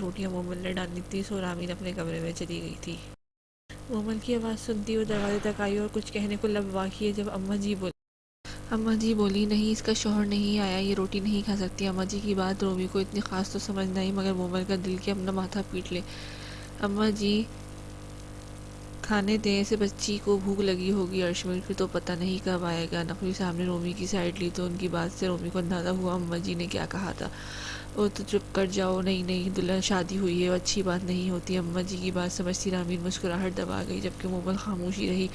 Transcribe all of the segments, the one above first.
روٹیاں مومل نے ڈالنی تھی، سو رامین اپنے کمرے میں چلی گئی تھی۔ مومل کی آواز سنتی وہ دروازے تک آئی اور کچھ کہنے کو لب وا کیے جب اماں جی بولی نہیں، اس کا شوہر نہیں آیا، یہ روٹی نہیں کھا سکتی۔ اماں جی کی بات رومی کو اتنی خاص تو سمجھ نہ آئی، مگر مومل کا دل کہ اپنا ماتھا پیٹ لے۔ اماں جی کھانے دیں، اسے بچی کو بھوک لگی ہوگی، ارشمیر پھر تو پتہ نہیں کب آئے گا۔ نقوی صاحب نے رومی کی سائڈ لی تو ان کی بات سے رومی کو اندازہ ہوا اماں جی نے کیا کہا تھا۔ وہ تو چپ کر جاؤ، نہیں دلہن شادی ہوئی ہے، وہ اچھی بات نہیں ہوتی۔ اماں جی کی بات سمجھتی رامین مسکراہٹ دبا گئی، جبکہ مومل خاموشی رہی۔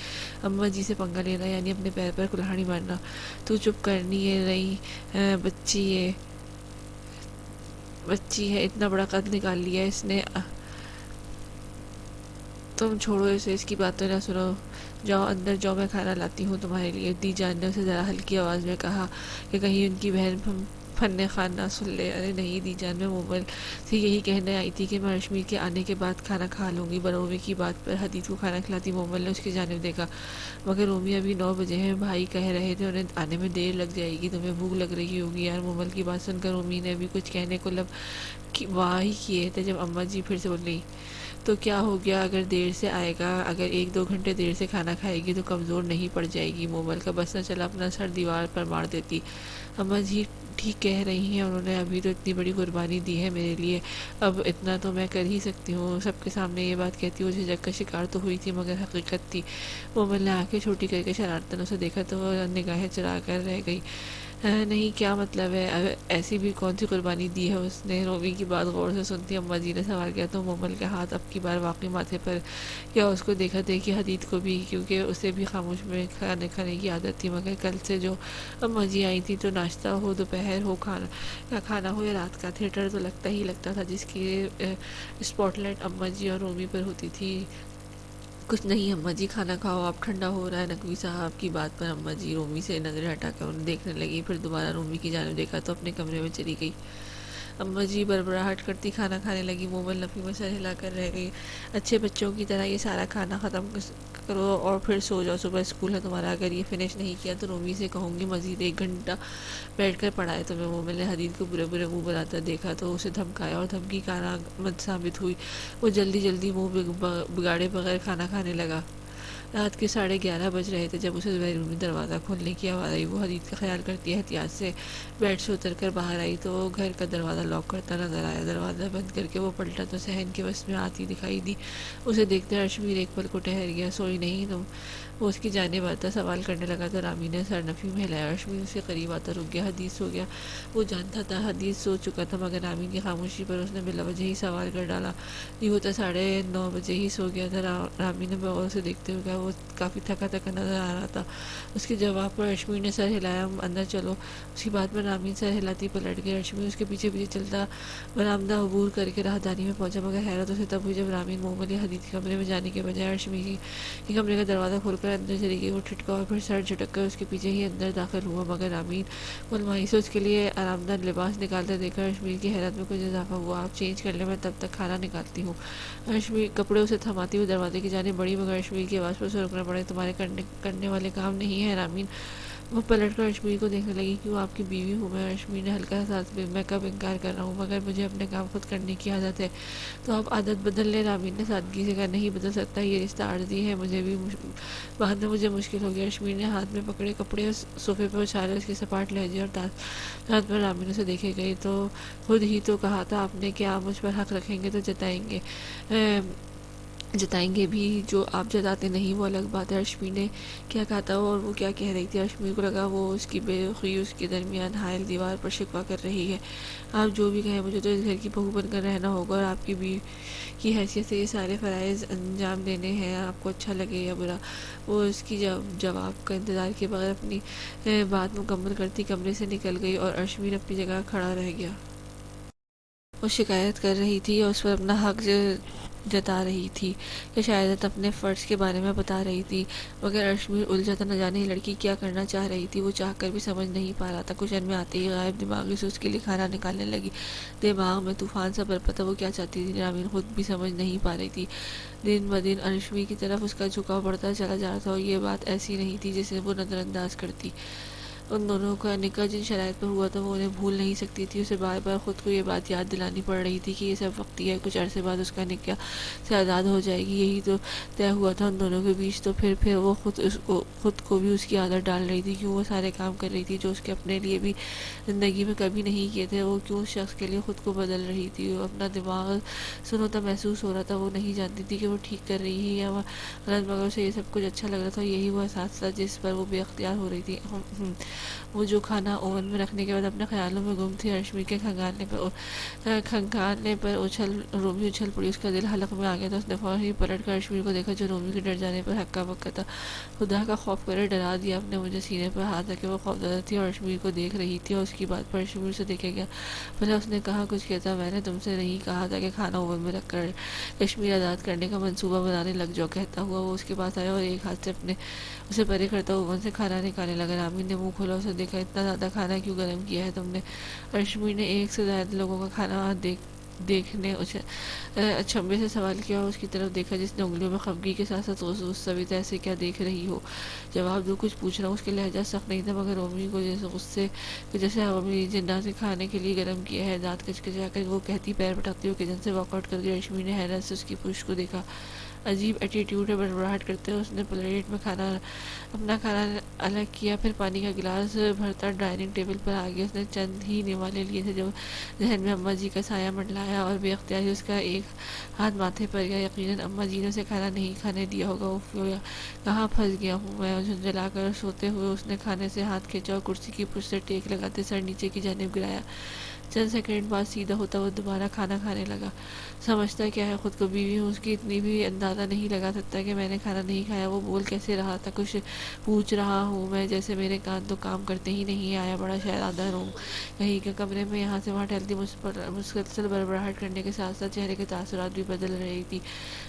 اماں جی سے پنگا لینا یعنی اپنے پیر پر کلہاڑی مارنا۔ تو چپ کرنی ہے نہیں، بچی ہے، اتنا بڑا قد نکال لیا اس نے۔ تم چھوڑو اسے، اس کی باتیں نہ سنو، جاؤ اندر جاؤ، میں کھانا لاتی ہوں تمہارے لیے۔ دی جان نے اسے ذرا ہلکی آواز میں کہا کہ کہیں ان کی بہن فن خان نہ سن لے۔ ارے نہیں دی جان، میں مومل سے یہی کہنے آئی تھی کہ میں ارشمیر کے آنے کے بعد کھانا کھا لوں گی۔ برومی کی بات پر حدیث کو کھانا کھلاتی مومل نے اس کی جانب دیکھا۔ مگر رومی ابھی 9 بجے ہیں، بھائی کہہ رہے تھے انہیں آنے میں دیر لگ جائے گی، تمہیں بھوک لگ رہی ہوگی یار۔ مومل کی بات سن کر رومی نے ابھی کچھ کہنے کو لب واہ ہی کیے تھے جب اماں جی پھر سے بولی تو کیا ہو گیا اگر دیر سے آئے گا، اگر 1-2 گھنٹے دیر سے کھانا کھائے گی تو کمزور نہیں پڑ جائے گی۔ مومل کا بس نہ چلا، اپنا سر دیوار پر مار دیتی۔ اماں جی ٹھیک کہہ رہی ہیں، انہوں نے ابھی تو اتنی بڑی قربانی دی ہے میرے لیے، اب اتنا تو میں کر ہی سکتی ہوں۔ سب کے سامنے یہ بات کہتی ہوں، جھجک کا شکار تو ہوئی تھی مگر حقیقت تھی۔ مومل نے آنکھیں چھوٹی کر کے شرارتن اسے دیکھا تو وہ نگاہیں چرا کر رہ گئی۔ نہیں کیا مطلب ہے، ایسی بھی کون سی قربانی دی ہے اس نے؟ رومی کی بات غور سے سنتی اماں جی نے سوال کیا تو مومل کے ہاتھ اب کی بار واقعی ماتھے پر، یا اس کو دیکھا دیکھی حدید کو بھی، کیونکہ اسے بھی خاموش میں کھانے کی عادت تھی۔ مگر کل سے جو اماں جی آئی تھی تو ناشتہ ہو، دوپہر ہو، کھانا ہو یا رات کا، تھیٹر تو لگتا تھا جس کی اسپاٹ لائٹ اماں جی اور رومی پر ہوتی تھی۔ کچھ نہیں اماں جی، کھانا کھاؤ، آپ ٹھنڈا ہو رہا ہے۔ نقوی صاحب کی بات پر اماں جی رومی سے نظر ہٹا کر انہیں دیکھنے لگی، پھر دوبارہ رومی کی جانب دیکھا تو اپنے کمرے میں چلی گئی۔ اماں جی بربراہٹ کرتی کھانا کھانے لگی۔ مومل نفی میں سر ہلا کر رہ گئی۔ اچھے بچوں کی طرح یہ سارا کھانا ختم کرو اور پھر سو جاؤ، صبح اسکول ہے تمہارا، اگر یہ فنش نہیں کیا تو رومی سے کہوں گی مزید 1 گھنٹہ بیٹھ کر پڑھائے تمہیں۔ مومل نے حدید کو برے برے منہ بناتا دیکھا تو اسے دھمکایا اور دھمکی کارآمد ثابت ہوئی۔ وہ جلدی منہ بگاڑے بغیر کھانا کھانے لگا۔ رات کے 11:30 بج رہے تھے جب اسے بیرونی دروازہ کھولنے کی آواز آئی۔ وہ حدید کا خیال کرتی احتیاط سے بیڈ سے اتر کر باہر آئی تو وہ گھر کا دروازہ لاک کرتا نظر آیا۔ دروازہ بند کر کے وہ پلٹا تو صحن کے بس میں آتی دکھائی دی۔ اسے دیکھتے ارشمیر ایک پل کو ٹھہر گیا۔ سوئی نہیں تم؟ وہ اس کی جانب آتا سوال کرنے لگا تو رامی نے سر نفی میں ہلایا۔ ارشمیر اس کے قریب آتا رک گیا۔ حدید سو گیا؟ وہ جانتا تھا حدید سو چکا تھا، مگر رامی کی خاموشی پر اس نے بلا وجہ ہی سوال کر ڈالا۔ یہ ہوتا 9:30 بجے ہی سو گیا تھا۔ رامی نے بغور سے دیکھتے ہوئے کہا۔ وہ کافی تھکا نظر آ رہا تھا۔ اس کے جواب پر ارشمیر نے سر ہلایا۔ اندر چلو۔ اس کی بات پر رامین سر ہلاتی پلٹ گیا۔ ارشمیر اس کے پیچھے پیچھے چلتا برآمدہ عبور کر کے راہداری میں پہنچا، مگر حیرت اسے تب ہوئی جب رامین مومل یا حدید کے کمرے میں جانے کے بجائے ارشمیر کے کمرے کا دروازہ کھول کر اندر چلی گئی۔ وہ ٹھٹکا اور پھر سر جھٹک کر اس کے پیچھے ہی اندر داخل ہوا، مگر رامین کو الماری سے اس کے لیے آرام دہ لباس نکالتے دیکھ کر ارشمیر کی حیرت میں کچھ اضافہ ہوا۔ آپ چینج کر لیں، میں تب تک کھانا نکالتی ہوں۔ ارشمیر کپڑے اسے تھماتی ہوئی دروازے کی جانب بڑھی، مگر ارشمیر کی آواز پر اسے رکنا پڑا۔ تمہارے کرنے والے کام نہیں ہے رامین؟ وہ پلٹ کر ارشمیر کو دیکھنے لگی۔ کیوں، آپ کی بیوی ہوں میں۔ ارشمیر نے ہلکا سا سانس لی۔ میں کب انکار کر رہا ہوں، مگر مجھے اپنے کام خود کرنے کی عادت ہے۔ تو آپ عادت بدل لیں۔ رامین نے سادگی سے کہا۔ نہیں بدل سکتا، یہ رشتہ عارضی ہے، بعد میں مجھے مشکل ہوگی۔ ارشمیر نے ہاتھ میں پکڑے کپڑے صوفے پر اچھالے۔ اس کے سپاٹ لہجے اور طاقت پر رامین اسے دیکھے گئی۔ تو خود ہی تو کہا تھا آپ نے کہ آپ مجھ پر حق رکھیں گے تو جتائیں گے بھی، جو آپ جتاتے نہیں وہ الگ بات ہے۔ ارشمیر نے کیا کہا تھا اور وہ کیا کہہ رہی تھی؟ ارشمیر کو لگا وہ اس کی بے رخی اس کے درمیان حائل دیوار پر شکوہ کر رہی ہے۔ آپ جو بھی کہیں، مجھے تو اس گھر کی بہو بن کر رہنا ہوگا اور آپ کی بیوی کی حیثیت سے یہ سارے فرائض انجام دینے ہیں، آپ کو اچھا لگے یا برا۔ وہ اس کی جواب کا انتظار کیے بغیر اپنی بات مکمل کرتی کمرے سے نکل گئی اور ارشمیر اپنی جگہ کھڑا رہ گیا۔ وہ شکایت کر رہی تھی یا اس پر اپنا حق جتا رہی تھی، یا شاید اپنے فرض کے بارے میں بتا رہی تھی؟ مگر ارشمیر الجھا تھا، نہ جانے یہ لڑکی کیا کرنا چاہ رہی تھی۔ وہ چاہ کر بھی سمجھ نہیں پا رہا تھا۔ کچن میں آتے ہی غائب دماغی سے اس کے لیے کھانا نکالنے لگی۔ دماغ میں طوفان سا برپا تھا۔ وہ کیا چاہتی تھی رامین خود بھی سمجھ نہیں پا رہی تھی۔ دن بدن ارشمیر کی طرف اس کا جھکاؤ بڑھتا چلا جا رہا تھا اور یہ بات ایسی نہیں تھی جسے وہ نظر انداز کرتی۔ ان دونوں کا نکاح جن شرائط پر ہوا تھا وہ انہیں بھول نہیں سکتی تھی. اسے بار بار خود کو یہ بات یاد دلانی پڑ رہی تھی کہ یہ سب وقتی ہے، کچھ عرصے بعد اس کا نکاح سے آزاد ہو جائے گی. یہی تو طے ہوا تھا ان دونوں کے بیچ. تو پھر وہ خود کو بھی اس کی عادت ڈال رہی تھی. کیوں وہ سارے کام کر رہی تھی جو اس کے اپنے لیے بھی زندگی میں کبھی نہیں کیے تھے؟ وہ کیوں اس شخص کے لیے خود کو بدل رہی تھی؟ وہ اپنا دماغ سنوتا محسوس ہو رہا تھا. وہ نہیں جانتی تھی کہ وہ ٹھیک کر رہی ہے یا وہ غلط، مگر اسے یہ سب کچھ اچھا لگ رہا تھا. یہی وہ احساس تھا جس پر وہ بے اختیار ہو رہی تھی. وہ جو کھانا اوون میں رکھنے کے بعد اپنے خیالوں میں گم تھی، ارشمی کے کھنگالنے پر رومی اچھل پڑی. اس کا دل حلق میں آ گیا تھا. اس نے فوراً ہی پلٹ کر ارشمی کو دیکھا جو رومی کے ڈر جانے پر ہکا بکا تھا. خدا کا خوف کرے ڈرا دیا آپ نے مجھے. سینے پر ہاتھ رکھے وہ خوفزدہ تھی اور ارشمی کو دیکھ رہی تھی، اور اس کی بات پر ارشمی سے دیکھے گیا. بھلا اس نے کہا کچھ کہتا؟ میں نے تم سے نہیں کہا تھا کہ کھانا اوون میں رکھ کر کشمیر آزاد کرنے کا منصوبہ بنانے لگ جاؤ. کہتا ہوا وہ اس کے پاس آیا اور ایک ہاتھ سے اسے پرے کرتا اوون سے کھانا نکالنے لگا. رامین نے منہ کھولا اسے دیکھا. اتنا زیادہ کھانا کیوں گرم کیا ہے تم نے؟ ارشمی نے ایک سے زائد لوگوں کا کھانا دیکھنے اچنبے سے سوال کیا اور اس کی طرف دیکھا جس نے انگلیوں میں خفگی کے ساتھ ساتھ سویتا ایسے کیا دیکھ رہی ہو؟ جواب دو، کچھ پوچھ رہا ہوں. اس کے لہجہ سخت نہیں تھا مگر رومی کو جیسے غصے کہ جیسے ہوا جنات سے کھانے کے لیے گرم کیا ہے. دانت کچکچا کر وہ کہتی پیر پٹکتی ہوئی کچن سے واک آؤٹ کر گئی. ارشمی نے حیرت سے اس کی پشت کو دیکھا. عجیب ایٹیٹیوڈ ہے. بڑبڑاہٹ کرتے ہوئے اس نے پلیٹ میں اپنا کھانا الگ کیا، پھر پانی کا گلاس بھرتا ڈائننگ ٹیبل پر آ گیا. اس نے چند ہی نوالے لیے تھے جب ذہن میں اماں جی کا سایہ منڈلایا اور بے اختیاری اس کا ایک ہاتھ ماتھے پر گیا. یقیناً اماں جی نے اسے کھانا نہیں کھانے دیا ہوگا. کہاں پھنس گیا ہوں میں؟ جھنجھلا کر سوتے ہوئے اس نے کھانے سے ہاتھ کھینچا اور کرسی کی پشت سے ٹیک لگاتے سر نیچے کی جانب گرایا. چند سیکنڈ بعد سیدھا ہوتا وہ دوبارہ کھانا کھانے لگا. سمجھتا کیا ہے خود کو؟ بیوی ہوں اس کی، اتنی بھی اندازہ نہیں لگا سکتا کہ میں نے کھانا نہیں کھایا؟ وہ بول کیسے رہا تھا؟ کچھ پوچھ رہا ہوں میں جیسے میرے کان تو کام کرتے ہی نہیں. آیا بڑا شہزادہ روم کہیں کے کمرے میں یہاں سے وہاں ٹہلتی مسلسل بڑبڑاہٹ کرنے کے ساتھ ساتھ چہرے کے تاثرات بھی بدل رہی تھی.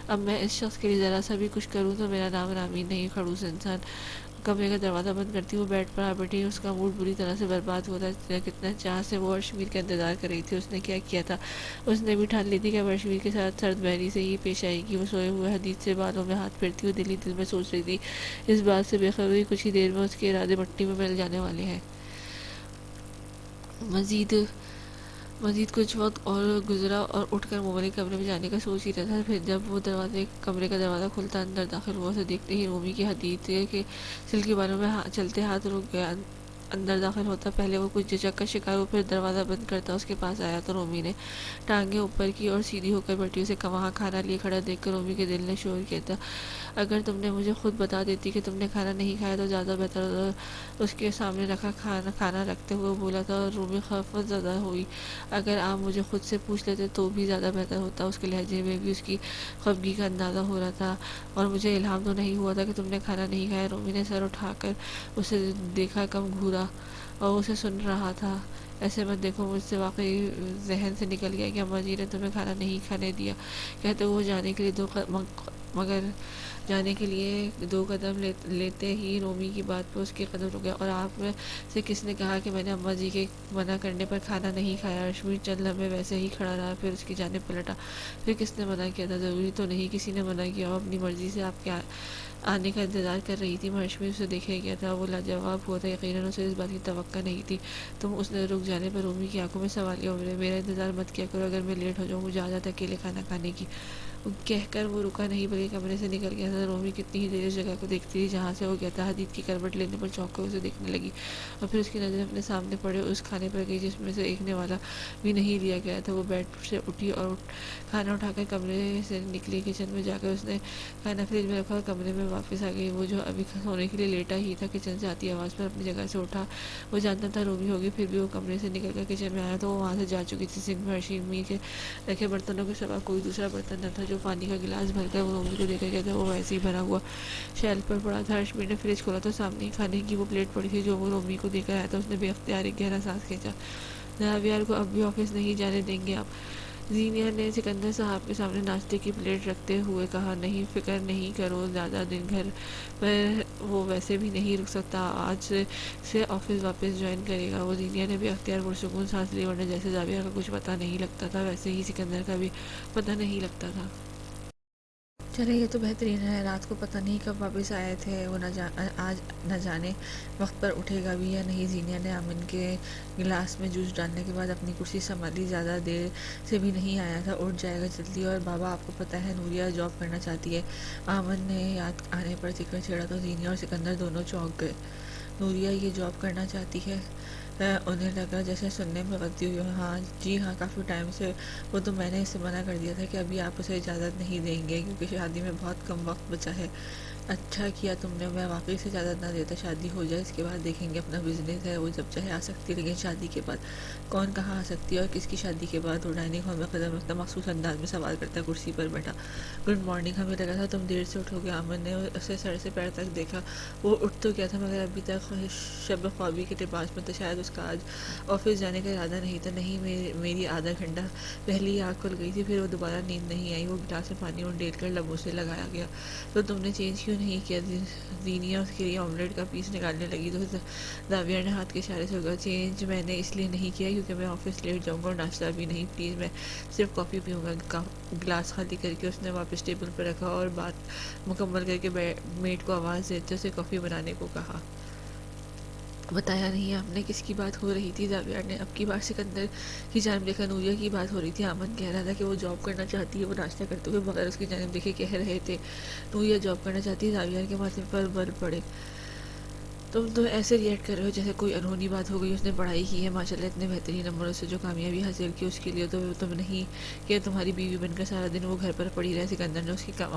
اب میں اس شخص کے لیے ذرا سا بھی کچھ کروں تو میرا نام رامین نہیں. خڑوس انسان. کمرے کا دروازہ بند کرتی وہ بیڈ پر آ بیٹھی. اس کا موڈ بری طرح سے برباد ہوا تھا. کتنا چاہ سے وہ ارشمیر کا انتظار کر رہی تھی. اس نے کیا کیا تھا؟ اس نے بھی ٹھان لی تھی کہ اب ارشمیر کے ساتھ سرد بحری سے ہی پیش آئے گی. وہ سوئے ہوئے حدیث سے بالوں میں ہاتھ پھیرتی ہوئی دل میں سوچ رہی تھی. اس بات سے بے خبر ہوئی کچھ ہی دیر میں اس کے ارادے مٹی میں مل جانے والے ہیں. مزید کچھ وقت اور گزرا اور اٹھ کر مومن کمرے میں جانے کا سوچ ہی رہا تھا. پھر جب وہ کمرے کا دروازہ کھلتا اندر داخل ہوا، اسے دیکھتے ہی رومی کی حدید کے سلکی بالوں میں چلتے ہاتھ رک گیا. اندر داخل ہوتا پہلے وہ کچھ جھجک کا شکار ہو، پھر دروازہ بند کرتا اس کے پاس آیا تو رومی نے ٹانگیں اوپر کی اور سیدھی ہو کر بیٹھی. اسے وہاں کھانا لیے کھڑا دیکھ کر رومی کے دل نے شور کیا تھا. اگر تم نے مجھے خود بتا دیتی کہ تم نے کھانا نہیں کھایا تو زیادہ بہتر ہوتا. اس کے سامنے رکھا کھانا رکھتے ہوئے بولا تھا. رومی خفت زدہ ہوئی. اگر آپ مجھے خود سے پوچھ لیتے تو بھی زیادہ بہتر ہوتا. اس کے لہجے میں بھی اس کی خفگی کا اندازہ ہو رہا تھا. اور مجھے الہام تو نہیں ہوا تھا کہ تم نے کھانا نہیں کھایا؟ رومی نے سر اٹھا کر اسے دیکھا، کم گھورا اور اسے سن رہا تھا. ایسے مت دیکھو، مجھ سے واقعی ذہن سے نکل گیا کہ اماں جی نے تمہیں کھانا نہیں کھانے دیا. کہتے وہ جانے کے لیے دو قدم لیتے ہی رومی کی بات پر اس کے قدم رک گیا. اور آپ میں سے کس نے کہا کہ میں نے اماں جی کے منع کرنے پر کھانا نہیں کھایا؟ ارشمی چند لمحے ویسے ہی کھڑا رہا، پھر اس کی جانب پلٹا. پھر کس نے منع کیا تھا؟ ضروری تو نہیں کسی نے منع کیا ہو. اپنی مرضی سے آپ کے آنے کا انتظار کر رہی تھی. ارشمی اسے دیکھے گیا تھا. وہ لاجواب ہوا تھا. یقیناً اسے اس بات کی توقع نہیں تھی. اس نے رک جانے پر رومی کی آنکھوں میں سوالیہ ابھرے. میرا انتظار مت کیا کرو. اگر میں لیٹ ہو جاؤں مجھے عادت ہے اکیلے کھانا کھانے کی. کہہ کر وہ رکا نہیں بلکہ کمرے سے نکل گیا تھا. رومی کتنی ہی دیر اس جگہ کو دیکھتی رہی جہاں سے وہ گیا تھا. حدید کی کروٹ لینے پر چونک کر اسے دیکھنے لگی اور پھر اس کی نظر اپنے سامنے پڑے اس کھانے پر گئی جس میں سے ایک نوالا بھی نہیں لیا گیا تھا. وہ بیڈ سے اٹھی اور کھانا اٹھا کر کمرے سے نکلی. کچن میں جا کر اس نے کھانا فریج میں رکھا اور کمرے میں واپس آ گئی. وہ جو ابھی سونے کے لیے لیٹا ہی تھا کچن سے آتی آواز پر اپنی جگہ سے اٹھا. وہ جانتا تھا رومی ہوگی، پھر بھی وہ کمرے سے نکل کر کچن میں آیا تو وہ وہاں سے جا چکی تھی. سنک میں ارشمی کے رکھے برتنوں کے سوا کوئی دوسرا برتن نہ تھا. جو پانی کا گلاس بھر کر وہ رومی کو دے کر گیا تھا وہ ویسے ہی بھرا ہوا شیلف پر پڑا تھا. ارشمی نے فریج کھولا تو سامنے ہی کھانے کی وہ پلیٹ پڑی تھی جو وہ رومی کو دے کر آیا تھا. اس نے بے اختیار ایک گہرا سانس کھینچا. جناب یار کو اب بھی آفس نہیں جانے دیں گے آپ؟ زینیا نے سکندر صاحب کے سامنے ناشتے کی پلیٹ رکھتے ہوئے کہا. نہیں فکر نہیں کرو، زیادہ دن گھر پر وہ ویسے بھی نہیں رک سکتا. آج سے آفس واپس جوائن کرے گا وہ. زینیا نے بھی اختیار پرسکون سانس لی. ورنہ جیسے زاویہ کا کچھ پتہ نہیں لگتا تھا ویسے ہی سکندر کا بھی پتہ نہیں لگتا تھا. چلے یہ تو بہترین ہے. رات کو پتہ نہیں کب واپس آئے تھے وہ، آج نہ جانے وقت پر اٹھے گا بھی یا نہیں. زینیا نے امن کے گلاس میں جوس ڈالنے کے بعد اپنی کرسی سنبھالی. زیادہ دیر سے بھی نہیں آیا تھا، اٹھ جائے گا جلدی. اور بابا آپ کو پتہ ہے نوریہ جاب کرنا چاہتی ہے. امن نے یاد آنے پر ذکر چھیڑا تو زینیا اور سکندر دونوں چونک گئے. نوریہ یہ جاب کرنا چاہتی ہے؟ انہیں لگا جیسے سننے میں غلطی ہوئی. ہاں جی ہاں، کافی ٹائم سے. وہ تو میں نے اسے منع کر دیا تھا کہ ابھی آپ اسے اجازت نہیں دیں گے کیونکہ شادی میں بہت کم وقت بچا ہے. اچھا کیا تم نے. میں واقعی سے اجازت نہ دیتا. شادی ہو جائے اس کے بعد دیکھیں گے. اپنا بزنس ہے، وہ جب چاہے آ سکتی ہے، لیکن شادی کے بعد کون کہاں آ سکتی ہے اور کس کی شادی کے بعد؟ وہ ڈائننگ ہال میں قدم رکھتا مخصوص انداز میں سوال کرتا کرسی پر بیٹھا. Good morning. ہمیں لگا تھا تم دیر سے اٹھو گے. امن نے اسے سر سے پیر تک دیکھا. وہ اٹھ تو گیا تھا مگر ابھی تک شب خوابی کے لباس میں تھا. شاید اس کا آج آفس جانے کا ارادہ نہیں تھا. نہیں، میری آدھا گھنٹہ پہلے ہی آنکھ کھل گئی تھی. پھر وہ دوبارہ نیند نہیں آئی. وہ گلاس میں پانی اور ڈیل کر لبوں سے لگایا گیا. تو تم نے چینج کیوں نہیں کیا؟ زینیا اس کے لیے آملیٹ کا پیس نکالنے لگی تو زاویہ نے ہاتھ کے اشارے سے کہا چینج میں نے اس لیے نہیں کیا کیونکہ میں آفس لیٹ جاؤں گا اور ناشتہ بھی نہیں. پلیز میں صرف کافی پیوں گا. گلاس خالی کر کے اس نے واپس ٹیبل پر رکھا اور بات مکمل کر کے میٹ کو آواز دیتے اسے کافی بنانے کو کہا. بتایا نہیں آپ نے کس کی بات ہو رہی تھی؟ زاویہ نے اب کی بار سکندر کی جانب دیکھا. نوریہ کی بات ہو رہی تھی. امن کہہ رہا تھا کہ وہ جاب کرنا چاہتی ہے. وہ ناشتہ کرتے ہوئے بغیر اس کی جانب دیکھے کہہ رہے تھے نوریہ جاب کرنا چاہتی ہے. زاویہ کے ماتھے پر بل پڑے. تم تو ایسے ریئیکٹ کر رہے ہو جیسے کوئی انہونی بات ہو گئی. اس نے پڑھائی کی ہے ماشاءاللہ اتنے بہترین نمبروں سے جو کامیابی حاصل کی اس کے لیے تو تم نہیں کہ تمہاری بیوی بن کر سارا دن وہ گھر پر پڑی رہے. سکندر نے اس کی کم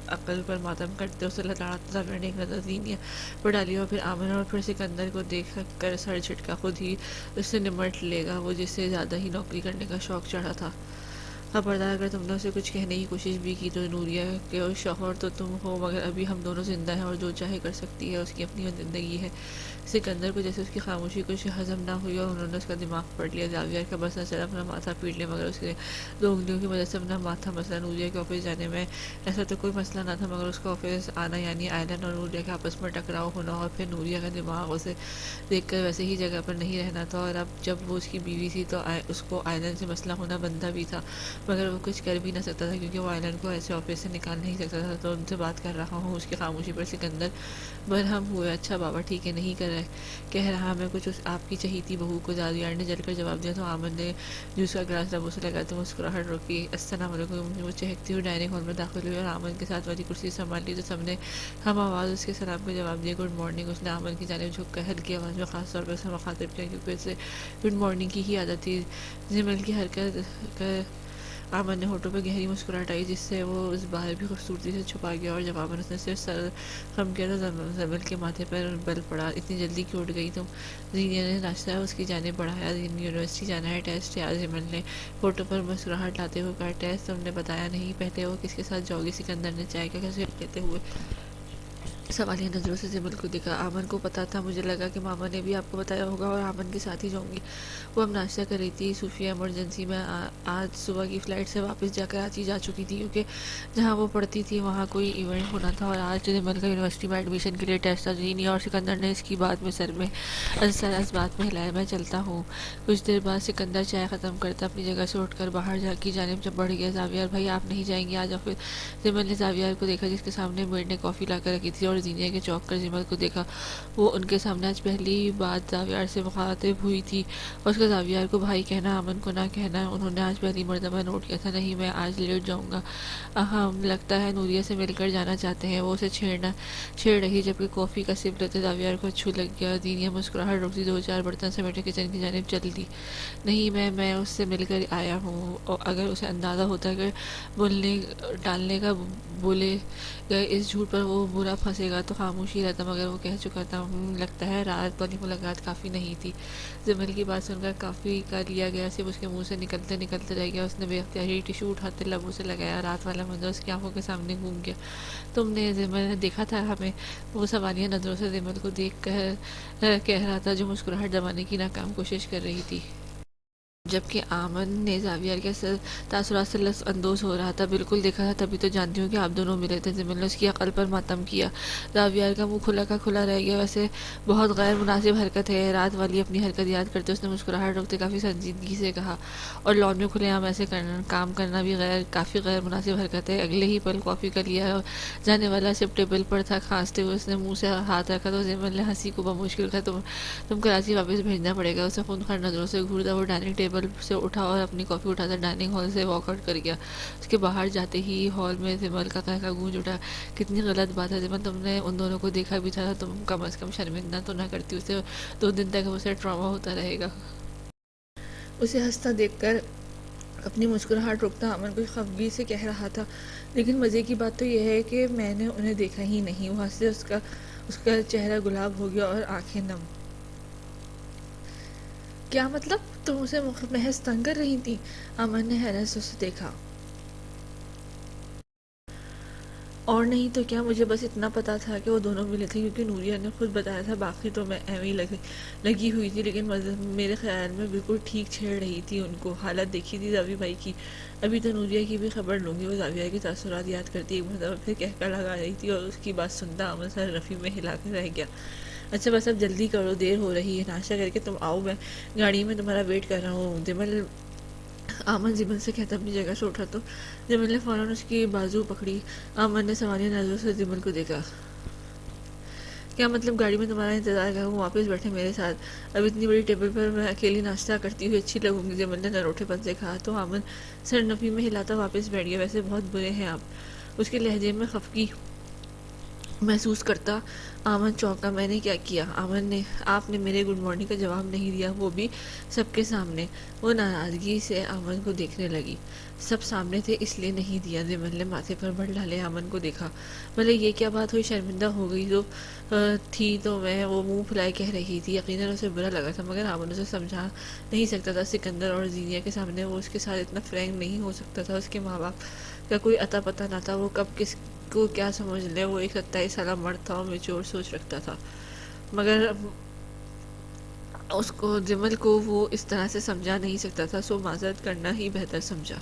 عقل پر ماتم کرتے اسے لڑا. زاویہ نے ایک نظر زینیا پر ڈالی اور پھر آمن اور پھر سکندر کو دیکھ کر سر جھٹکا. خود ہی اس سے نمٹ لے گا وہ جس سے زیادہ ہی نوکری کرنے کا شوق چڑھا تھا. خبردار اگر تم نے اسے کچھ کہنے کی کوشش بھی کی تو نوریہ کے شوہر تو تم ہو مگر ابھی ہم دونوں زندہ ہیں اور جو چاہے کر سکتی ہے. اس کی اپنی زندگی ہے. سکندر کو جیسے اس کی خاموشی کچھ ہضم نہ ہوئی اور انہوں نے اس کا دماغ پڑھ لیا. زاویہ کا بس نہ چلا اپنا ماتھا پیٹ لیا مگر اس کے 2 انگلیوں کی مدد سے اپنا ماتھا مسئلہ. نوریہ کے آفس جانے میں ایسا تو کوئی مسئلہ نہ تھا مگر اس کا آفس آنا یعنی آئلن اور نوریہ کے آپس میں ٹکراؤ ہونا اور پھر نوریہ کا دماغ اسے دیکھ کر ویسے ہی جگہ پر نہیں رہنا تھا. اور اب جب وہ اس کی بیوی تھی تو اس کو آئلن سے مسئلہ ہونا بنتا بھی تھا مگر وہ کچھ کر بھی نہ سکتا تھا کیونکہ وہ آئلن کو ایسے آفس سے نکال نہیں سکتا تھا. تو ان سے بات کر رہا ہوں. اس کی خاموشی پر سکندر برہم ہوئے. اچھا بابا ٹھیک ہے، نہیں کر رہے کہہ رہا میں کچھ آپ کی چہیتی بہو کو. زاویہ نے جل کر جواب دیا تو آمن نے جوس کا گلاس لبوں سے لگا تو مسکراہٹ روکی. السلام علیکم. وہ چہکتی ہوئی ڈائننگ ہال میں داخل ہوئی اور آمن کے ساتھ والی کرسی سنبھال لی تو سب نے ہم آواز اس کے سلام کا جواب دیا. Good morning. اس نے آمن کی جانب جھک کر ہلکی آواز میں خاص طور پر اسے مخاطب کیا کیونکہ اسے گڈ مارننگ کی ہی عادت تھی. زمل کی حرکت آمن نے ہونٹوں پہ گہری مسکراہٹ آئی جس سے وہ اس باہر بھی خوبصورتی سے چھپا گیا اور جب آمن اس نے صرف سر خم کیا تو زمل کے ماتھے پر بل پڑا. اتنی جلدی کیوں اٹھ گئی تم؟ زینیا نے ناشتہ اس کی جانب بڑھایا. یونیورسٹی جانا ہے ٹیسٹ ہے. زمل نے ہونٹوں پر مسکراہٹ لاتے ہوئے کہا ٹیسٹ تم نے بتایا نہیں. پہلے وہ کس کے ساتھ جاؤ گی؟ سکندر نے چائے کا کیسے لیتے ہوئے سوالیہ نظروں سے زمل کو دیکھا. آمن کو پتا تھا. مجھے لگا کہ ماما نے بھی آپ کو بتایا ہوگا اور آمن کے ساتھ ہی جاؤں گی. وہ اب ناشتہ کر رہی تھی. صوفیہ ایمرجنسی میں آج صبح کی فلائٹ سے واپس جا کراچی جا چکی تھی کیونکہ جہاں وہ پڑھتی تھی وہاں کوئی ایونٹ ہونا تھا اور آج زمل کا یونیورسٹی میں ایڈمیشن کے لیے ٹیسٹ تھا. زینیا اور سکندر نے اس کی بات میں سر اس بات میں ہلایا. میں چلتا ہوں. کچھ دیر بعد سکندر چائے ختم کرتا اپنی جگہ سے اٹھ کر باہر کی جانب جب بڑھ گیا. زاویہ بھائی آپ نہیں جائیں گے آج آفس؟ زمل نے زاویہ کو دیکھا جس کے سامنے میڈ نے کافی لا کر رکھی تھی اور زینیا کے چوک کر زمل کو دیکھا. وہ ان کے سامنے آج پہلی بات زاویہ سے مخاطب ہوئی تھی اور اس کا زاویہ کو بھائی کہنا امن کو نہ کہنا انہوں نے آج پہلی مرتبہ نوٹ کیا تھا. نہیں میں آج لیٹ جاؤں گا. ہم لگتا ہے نوریہ سے مل کر جانا چاہتے ہیں. وہ اسے چھیڑ رہی جبکہ کافی کا سپ لیتے زاویہ کو اچھو لگ گیا. زینیا مسکراہٹ روکتی 2-4 برتن سمیٹے کچن کی جانب چل دی. نہیں میں اس سے مل کر آیا ہوں. اور اگر اسے اندازہ ہوتا کہ بولنے ٹالنے کا بولے گئے اس جھوٹ پر وہ برا پھنسے گا تو خاموشی رہتا مگر وہ کہہ چکا تھا. لگتا ہے رات والی ملاقات کافی نہیں تھی. زمل کی بات سن کر کافی کا لیا گیا صرف اس کے منہ سے نکلتے رہ گیا. اس نے بے اختیاری ٹیشو اٹھاتے لبوں سے لگایا. رات والا منظر اس کی آنکھوں کے سامنے گھوم گیا. تم نے زمل نے دیکھا تھا ہمیں؟ وہ سوالیہ نظروں سے زمل کو دیکھ کر کہہ رہا تھا جو مسکراہٹ دبانے کی ناکام کوشش کر رہی تھی. جبکہ آمن نے زاویہ کے تاثرات سے لطف اندوز ہو رہا تھا۔ بالکل دیکھا تھا تبھی تو جانتی ہوں کہ آپ دونوں ملے تھے۔ زمین نے اس کی عقل پر ماتم کیا۔ زاویہ کا منہ کھلا کا کھلا رہ گیا۔ ویسے بہت غیر مناسب حرکت ہے، رات والی اپنی حرکت یاد کرتے اس نے مسکراہٹ روکتے کافی سنجیدگی سے کہا، اور لان میں کھلے عام ایسے کام کرنا بھی کافی غیر مناسب حرکت ہے۔ اگلے ہی پل کافی کا لیا جانے والا سپ ٹیبل پر تھا۔ کھانستے ہوئے اس نے منہ سے ہاتھ رکھا تو زمین نے ہنسی کو بمشکل کہا، تم کراچی واپس بھیجنا پڑے گا۔ اسے خونخوار نظروں سے گھورتا وہ ڈائننگ ٹیبل سے اٹھا اور اپنی کافی اٹھا کر ڈائننگ ہال سے واک آؤٹ کر گیا۔ اس کے باہر جاتے ہی ہال میں زمل کا قہقہ گونج اٹھا، کتنی غلط بات ہے زمل، تم نے ان دونوں کو دیکھا بھی تھا، تم کم از کم شرمندہ تو نہ کرتی اسے، 2 دن تک اسے ٹراما ہوتا رہے گا۔ اسے ہنستا دیکھ کر اپنی مسکراہٹ روکتا امن کچھ خفگی سے کہہ رہا تھا، لیکن مزے کی بات تو یہ ہے کہ میں نے انہیں دیکھا ہی نہیں۔ وہ ہنسے، اس کا چہرہ گلاب ہو گیا اور آنکھیں نم۔ کیا مطلب؟ تم اسے محض تنگ کر رہی تھی؟ امن نے حیرت سے اسے دیکھا۔ اور نہیں تو کیا، مجھے بس اتنا پتا تھا کہ وہ دونوں ملے تھے کیونکہ نوریہ نے خود بتایا تھا، باقی تو میں ایویں لگی ہوئی تھی، لیکن میرے خیال میں بالکل ٹھیک چھیڑ رہی تھی ان کو۔ حالت دیکھی تھی زاوی بھائی کی؟ ابھی تو نوریہ کی بھی خبر لوں گی۔ وہ زاویہ کے تاثرات یاد کرتی ایک مرتبہ پھر کہکہ لگا رہی تھی اور اس کی بات سنتا امن سر رفیع میں ہلا کر رہ گیا۔ اچھا بس اب جلدی کرو، دیر ہو رہی ہے، ناشتہ کر کے تم آؤ، میں گاڑی میں تمہارا ویٹ کر رہا ہوں۔ آمن زمن سے کہتا اپنی جگہ سے اٹھا تو زمن نے فوراً اس کی بازو پکڑی۔ آمن نے سوالیہ نظروں سے زمن کو دیکھا۔ کیا مطلب؟ گاڑی میں تمہارا انتظار کر، وہ واپس بیٹھے میرے ساتھ، اب اتنی بڑی ٹیبل پر میں اکیلی ناشتہ کرتی ہوئی اچھی لگوں گی؟ زمن نے نروٹھے پن سے کہا تو آمن سر نفی میں ہلاتا واپس بیٹھ گیا۔ ویسے بہت برے ہیں آپ، اس کے لہجے میں خفگی محسوس کرتا آمن چونکا۔ میں نے کیا کیا؟ آپ نے میرے گڈ مارننگ کا جواب نہیں دیا، وہ بھی سب کے سامنے۔ وہ ناراضگی سے آمن کو دیکھنے لگی۔ سب سامنے تھے اس لیے نہیں دیا؟ زمن نے ماتھے پر بڑھ ڈالے آمن کو دیکھا۔ بھلے یہ کیا بات ہوئی؟ شرمندہ ہو گئی تھی تو میں، وہ منہ پھلائے کہہ رہی تھی۔ یقیناً اسے برا لگا تھا، مگر آمن اسے سمجھا نہیں سکتا تھا۔ سکندر اور زینیہ کے سامنے وہ اس کے ساتھ اتنا فرینک نہیں ہو سکتا تھا۔ اس کے ماں باپ کا کوئی اتا پتہ نہ تھا، وہ کب کس کو کیا سمجھ لے۔ وہ ایک 27 سالہ مرد تھا اور میچور سوچ رکھتا تھا، مگر جمل کو وہ اس طرح سے سمجھا نہیں سکتا تھا، سو معذرت کرنا ہی بہتر سمجھا۔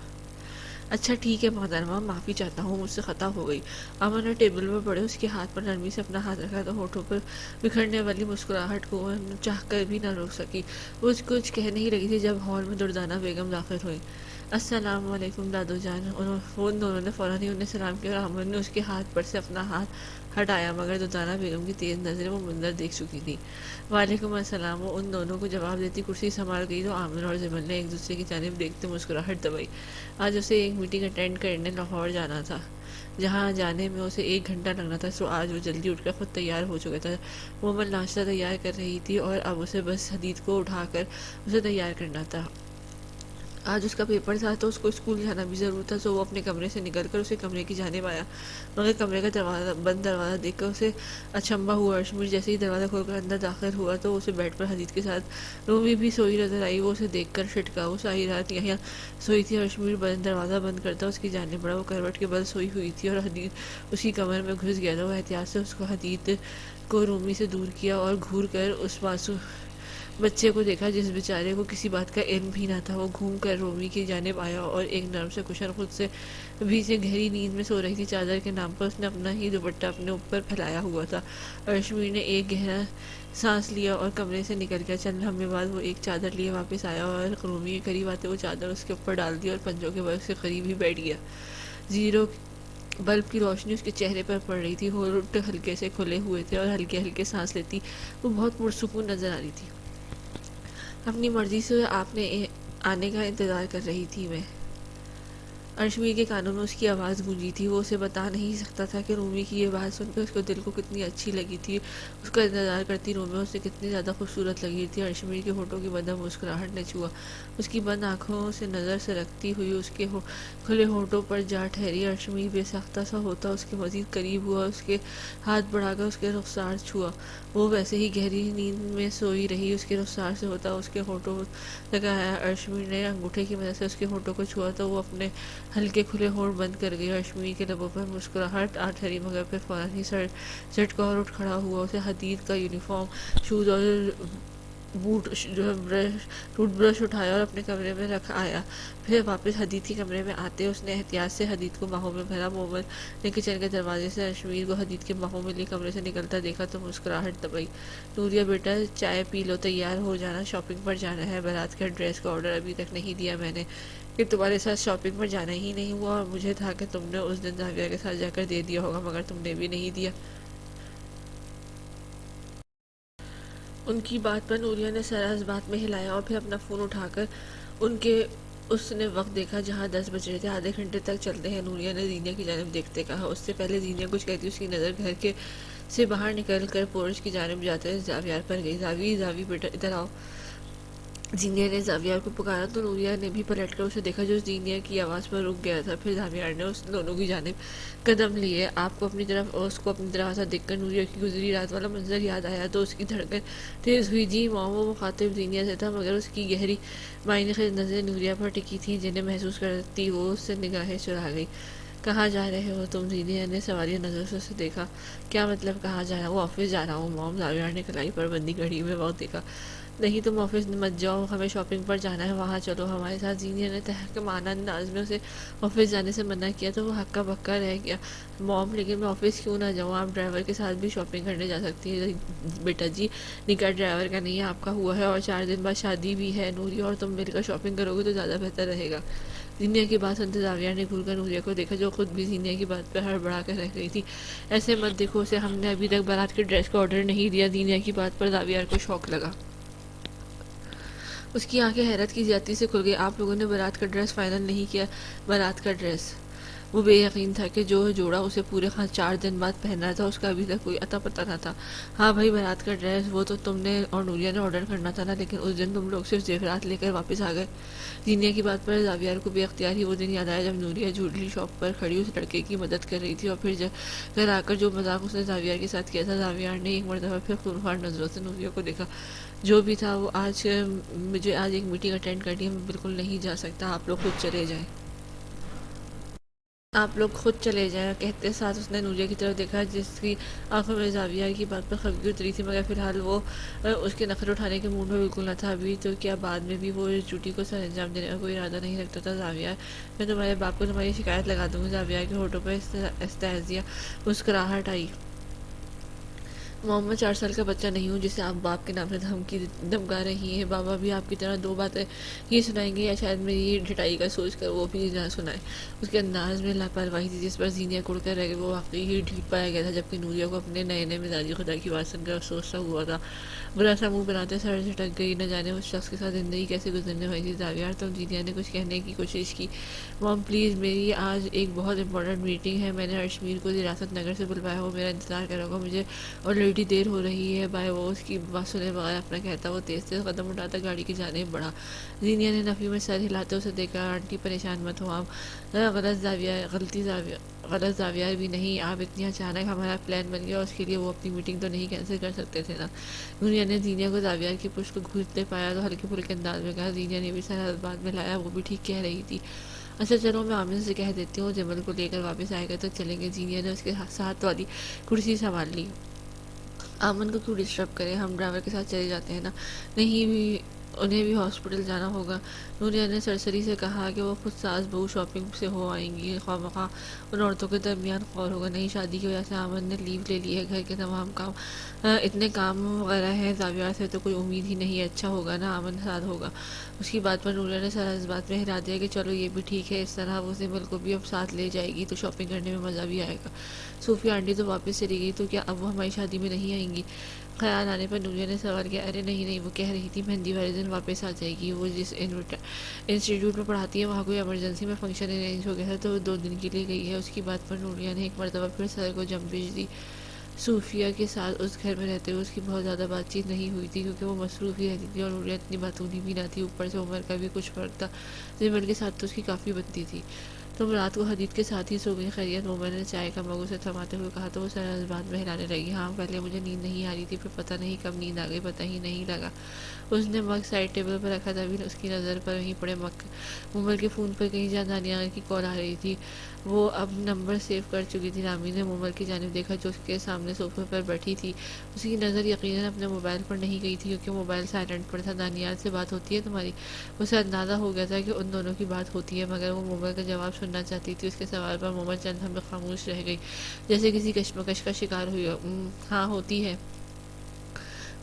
اچھا ٹھیک ہے محترمہ، معافی چاہتا ہوں، مجھ سے خطا ہو گئی۔ امن نے ٹیبل پر پڑے اس کے ہاتھ پر نرمی سے اپنا ہاتھ رکھا تو ہونٹوں پر بکھرنے والی مسکراہٹ کو چاہ کر بھی نہ روک سکی۔ وہ کچھ کہہ نہیں رہی تھی جب ہال میں دردانہ بیگم داخل ہوئی۔ السلام علیکم دادو جان۔ وہ دونوں نے فوراً ہی انہیں سلام کیا اور امن نے اس کے ہاتھ پر سے اپنا ہاتھ ہٹایا، مگر دردانہ بیگم کی تیز نظریں وہ منظر دیکھ چکی تھی۔ وعلیکم السلام۔ وہ ان دونوں کو جواب دیتی کرسی سنبھال گئی تو آمن اور زمن نے ایک دوسرے کی جانب دیکھتے مسکراہٹ دبائی۔ آج اسے ایک میٹنگ اٹینڈ کرنے لاہور جانا تھا، جہاں جانے میں اسے 1 گھنٹہ لگنا تھا، سو آج وہ جلدی اٹھ کر خود تیار ہو چکا تھا۔ مومن ناشتہ تیار کر رہی تھی اور اب اسے بس حدید کو اٹھا کر اسے تیار کرنا تھا۔ آج اس کا پیپر تھا تو اس کو اسکول جانا بھی ضرور تھا، سو وہ اپنے کمرے سے نکل کر اسے کمرے کی جانب آیا، مگر کمرے کا بند دروازہ دیکھ کر اسے اچنبھا ہوا۔ ارشمیر جیسے ہی دروازہ کھول کر اندر داخل ہوا تو اسے بیڈ پر حدید کے ساتھ رومی بھی سوئی نظر آئی۔ وہ اسے دیکھ کر چھٹکا، وہ ساری رات یہاں سوئی تھی۔ ارشمیر دروازہ بند کرتا اس کی جانب بڑھا، وہ کروٹ کے بل سوئی ہوئی تھی اور حدید اس کی کمر میں گھس گیا تھا۔ وہ احتیاط سے اس کو حدید کو رومی سے دور کیا اور گھور کر اس معصوم بچے کو دیکھا جس بیچارے کو کسی بات کا علم بھی نہ تھا۔ وہ گھوم کر رومی کی جانب آیا اور ایک نرم سے کشن خود سے بھی سے گہری نیند میں سو رہی تھی، چادر کے نام پر اس نے اپنا ہی دوپٹہ اپنے اوپر پھیلایا ہوا تھا۔ ارشمیر نے ایک گہرا سانس لیا اور کمرے سے نکل گیا۔ چند لمحے بعد وہ ایک چادر لیے واپس آیا اور رومی کے قریب آتے وہ چادر اس کے اوپر ڈال دی اور پنجوں کے بل کے قریب ہی بیٹھ گیا۔ زیرو بلب کی روشنی اس کے چہرے پر پڑ رہی تھی، ہونٹ ہلکے سے کھلے ہوئے تھے اور ہلکے ہلکے سانس لیتی وہ بہت پرسکون نظر آ رہی تھی۔ اپنی مرضی سے آپ نے آنے کا انتظار کر رہی تھی میں۔ ارشمیر کے کانوں میں اس کی آواز گونجی تھی۔ وہ اسے بتا نہیں سکتا تھا کہ رومی کی یہ بات سن کر اس کو دل کو کتنی اچھی لگی تھی۔ اس کا انتظار کرتی رومی اسے کتنی زیادہ خوبصورت لگی تھی۔ ارشمیر کے ہونٹوں کی بندہ مسکراہٹ نے چھوا، اس کی بند آنکھوں سے نظر سرکتی ہوئی اس کے کھلے ہونٹوں پر جا ٹھہری۔ ارشمیر بے ساختہ سا ہوتا اس کے مزید قریب ہوا، اس کے ہاتھ بڑھا کر اس کے رخسار چھوا۔ وہ ویسے ہی گہری نیند میں سوئی رہی، اس کے رخسار سے ہوتا اس کے ہونٹوں تک آیا۔ ارشمیر نے انگوٹھے کی مدد سے اس کے ہونٹوں کو چھوا تو وہ اپنے ہلکے کھلے ہونٹ بند کر گئی۔ ارشمیر کے لبوں پر مسکراہٹ آ ٹھہری، مگر پھر فوراً ہی سر جھٹکا اور اٹھ کھڑا ہوا۔ اسے حدید کا یونیفارم، شوز اور بوٹ جو ہے ٹوتھ برش اٹھایا اور اپنے کمرے میں رکھ آیا. پھر واپس حدید کے کمرے میں آتے اس نے احتیاط سے حدید کو باہوں میں بھرا. مومن نے کچن کے دروازے سے اشمیر کو حدید کے باہوں میں لیے کمرے سے نکلتا دیکھا تو مسکراہٹ دبائی. نوریہ بیٹا چائے پی لو، تیار ہو جانا، شاپنگ پر جانا ہے. بارات کا ڈریس کا آرڈر ابھی تک نہیں دیا میں نے کہ تمہارے ساتھ شاپنگ پر جانا ہی نہیں ہوا، اور مجھے تھا کہ تم نے اس دن زاویہ کے ساتھ جا کر دے دیا ہوگا، مگر تم نے بھی نہیں دیا. ان کی بات پر نوریہ نے سر اس بات میں ہلایا اور پھر اپنا فون اٹھا کر ان کے اس نے وقت دیکھا جہاں 10 بج رہے تھے. آدھے گھنٹے تک چلتے ہیں، نوریہ نے زینیہ کی جانب دیکھتے کہا. اس سے پہلے زینیہ کچھ کہتی اس کی نظر گھر کے سے باہر نکل کر پورچ کی جانب جاتے زاویار پر گئی. زاوی بیٹا ادھر آؤ. زینیہ نے زاویار کو پکارا تو نوریہ نے بھی پلٹ کر اسے دیکھا جو زینیہ کی آواز پر رک گیا تھا. پھر زاویار نے اس دونوں کی جانب قدم لیے. آپ کو اپنی طرف اور اس کو اپنی طرف آتا دیکھ کر نوریہ کی گزری رات والا منظر یاد آیا تو اس کی دھڑکن تیز ہوئی. جی ماں. وہ مخاطب زینیہ سے تھا مگر اس کی گہری معنی خیز نظریں نوریہ پر ٹکی تھیں جنہیں محسوس کرتی وہ اس سے نگاہیں چرا گئی. کہاں جا رہے ہو تم؟ زینیہ نے سوالیہ نظر سے اسے دیکھا. کیا مطلب کہاں جا رہا ہوں؟ آفس جا رہا ہوں مام. زاویار نے کلائی پر بندی گھڑی میں وقت دیکھا. نہیں تم آفس مت جاؤ، ہمیں شاپنگ پر جانا ہے، وہاں چلو ہمارے ساتھ. زینیہ نے تحقیرانہ انداز میں اسے آفس جانے سے منع کیا تو وہ ہکا بکا رہ گیا. مام لیکن میں آفس کیوں نہ جاؤں؟ آپ ڈرائیور کے ساتھ بھی شاپنگ کرنے جا سکتی ہے. بیٹا جی نکاح ڈرائیور کا نہیں ہے آپ کا ہوا ہے، اور 4 دن بعد شادی بھی ہے. نوریہ اور تم مل کر شاپنگ کرو گے تو زیادہ بہتر رہے گا. زینیہ کی بات سنتے زاویار نے گھور کر نوریہ کو دیکھا جو خود بھی زینیہ کی بات پر ہڑبڑا کر رہ گئی تھی. ایسے مت دیکھو اسے، ہم نے ابھی تک بارات کے ڈریس کا آرڈر نہیں دیا. زینیہ کی بات پر زاویار کو شوق لگا. اس کی آنکھیں حیرت کی زیادتی سے کھل گئی. آپ لوگوں نے بارات کا ڈریس فائنل نہیں کیا؟ بارات کا ڈریس؟ وہ بے یقین تھا کہ جو جوڑا اسے پورے 4 دن بعد پہننا تھا اس کا ابھی تک کوئی اتا پتہ نہ تھا. ہاں بھائی بارات کا ڈریس وہ تو تم نے اور نوریہ نے آرڈر کرنا تھا نا، لیکن اس دن تم لوگ صرف زیورات لے کر واپس آ گئے. زینیہ کی بات پر زاویار کو بے اختیار ہی وہ دن یاد آیا جب نوریہ جھوٹلی شاپ پر کھڑی اس لڑکے کی مدد کر رہی تھی، اور پھر جب گھر آ کر جو مذاق اس نے زاویار کے ساتھ کیا تھا. زاویار نے ایک مرتبہ پھر خونخوار نظروں سے نوریہ کو دیکھا. جو بھی تھا وہ مجھے آج ایک میٹنگ اٹینڈ کرنی ہے، میں بالکل نہیں جا سکتا. آپ لوگ خود چلے جائیں. آپ لوگ خود چلے جائیں. کہتے ساتھ اس نے نوریہ کی طرف دیکھا جس کی آنکھوں میں زاویار کی بات پر خفگی اتری تھی، مگر فی الحال وہ اس کے نخرے اٹھانے کے موڈ میں بالکل نہ تھا. ابھی تو کیا بعد میں بھی وہ اس ڈیوٹی کو سر انجام دینے کا کوئی ارادہ نہیں رکھتا تھا. زاویار میں تمہارے باپ کو تمہاری شکایت لگا دوں گی. زاویار کے ہونٹوں پر استہزاء مسکراہٹ آئی. محمد 4 سال کا بچہ نہیں ہوں جسے آپ باپ کے نام سے دھمکا رہی ہیں. بابا بھی آپ کی طرح 2 باتیں ہی سنائیں گے، یا شاید میری ڈٹائی کا سوچ کر وہ بھی نہ سنائے. اس کے انداز میں لاپرواہی تھی جس پر زینیہ کڑ کر رہ گئی. وہ واقعی ہی ڈھیٹ پایا گیا تھا، جبکہ نوریہ کو اپنے نئے نئے مزاجی خدا کی بات سن کر افسوس سا ہوا تھا. برا سا منہ بناتے سر جھٹک گئی. نہ جانے اس شخص کے ساتھ زندگی کیسے گزرنے والی تھی. زاویار تم؟ زینیہ نے کچھ کہنے کی کوشش کی. مام پلیز، میری آج ایک بہت امپورٹنٹ میٹنگ ہے. میں نے اشمیر کو ریاست نگر سے بلوایا، وہ میرا انتظار کرے گا. مجھے آلریڈی دیر ہو رہی ہے. بائے. وہ اس کی بات سنے بغیر اپنا کہتا وہ تیز تیز قدم اٹھاتا گاڑی کی جانب بڑھا. زینیہ نے نفی میں سر ہلاتے اسے دیکھا. آنٹی پریشان مت ہو آپ. غلط زاویار بھی نہیں. آپ اتنی اچانک ہمارا پلان بن گیا، اس کے لیے وہ اپنی میٹنگ تو نہیں کینسل کر سکتے تھے نا. نوریہ نے زینیہ کو زاویار کی پشت کو گھستے پایا تو ہلکے پھلکے انداز میں کہا. زینیہ نے بھی سر بات میں لایا. وہ بھی ٹھیک کہہ رہی تھی. اچھا چلو میں عامر سے کہہ دیتی ہوں، جمل کو لے کر واپس آئے گا تو چلیں گے. زینیہ نے اس کے ساتھ والی کرسی سنبھال لی. آمن کو کیوں ڈسٹرب کریں، ہم ڈرائیور کے ساتھ چلے جاتے ہیں نا. نہیں بھی انہیں بھی ہاسپٹل جانا ہوگا. نوریہ نے سرسری سے کہا کہ وہ خود ساس بہو شاپنگ سے ہو آئیں گی. خواہ مخواہ ان عورتوں کے درمیان خور ہوگا. نہیں شادی کی وجہ سے آمن نے لیو لے لی ہے. گھر کے تمام کام اتنے کام وغیرہ ہیں. زاویار سے تو کوئی امید ہی نہیں. اچھا ہوگا نا آمن ساتھ ہوگا. اس کی بات پر نوریہ نے سارا اس بات میں ہلا دیا کہ چلو یہ بھی ٹھیک ہے. اس طرح وہ سمل کو بھی اب ساتھ لے جائے گی تو شاپنگ کرنے میں مزہ بھی آئے گا. صوفیہ آنٹی تو واپس چلی گئی، تو کیا اب وہ ہماری شادی میں نہیں آئیں گی؟ خیال آنے پر نوریہ نے سوال کیا. ارے نہیں، وہ کہہ رہی تھی مہندی والے دن واپس آ جائے گی. وہ جس انسٹیٹیوٹ میں پڑھاتی ہے وہاں کوئی ایمرجنسی میں فنکشن ارینج ہو گیا تھا تو وہ 2 دن کے لیے گئی ہے. اس کی بات پر نوریہ نے ایک مرتبہ پھر سر کو جنبش دی. صوفیہ کے ساتھ اس گھر میں رہتے ہوئے اس کی بہت زیادہ بات چیت نہیں ہوئی تھی کیونکہ وہ مصروف ہی رہتی تھی اور نوریہ اتنی باتونی بھی نہ تھی. اوپر سے عمر کا بھی کچھ فرق تھا. زمل کے ساتھ تو اس کی کافی بنتی تھی. تم رات کو حدید کے ساتھ ہی سو گئی خیریت؟ مومن نے چائے کا مگ اسے تھماتے ہوئے کہا تو وہ سر بعد میں ہلانے لگی۔ ہاں پہلے مجھے نیند نہیں آ رہی تھی، پھر پتہ نہیں کب نیند آ گئی، پتہ ہی نہیں لگا۔ اس نے مگ سائڈ ٹیبل پر رکھا تھا، ابھی اس کی نظر پر وہیں پڑے مگ مومل کے فون پر کہیں جان دانیہ کی کال آ رہی تھی۔ وہ اب نمبر سیو کر چکی تھی۔ رامین نے مومل کی جانب دیکھا جو اس کے سامنے صوفے پر بیٹھی تھی۔ اس کی نظر یقیناً اپنے موبائل پر نہیں گئی تھی کیونکہ موبائل سائلنٹ پر تھا۔ دانیال سے بات ہوتی ہے تمہاری؟ اسے اندازہ ہو گیا تھا کہ ان دونوں کی بات ہوتی ہے، مگر وہ مومل کا جواب سننا چاہتی تھی۔ اس کے سوال پر مومل چند لمحے خاموش رہ گئی، جیسے کسی کشمکش کا شکار ہوئی ہو۔ ہاں ہوتی ہے،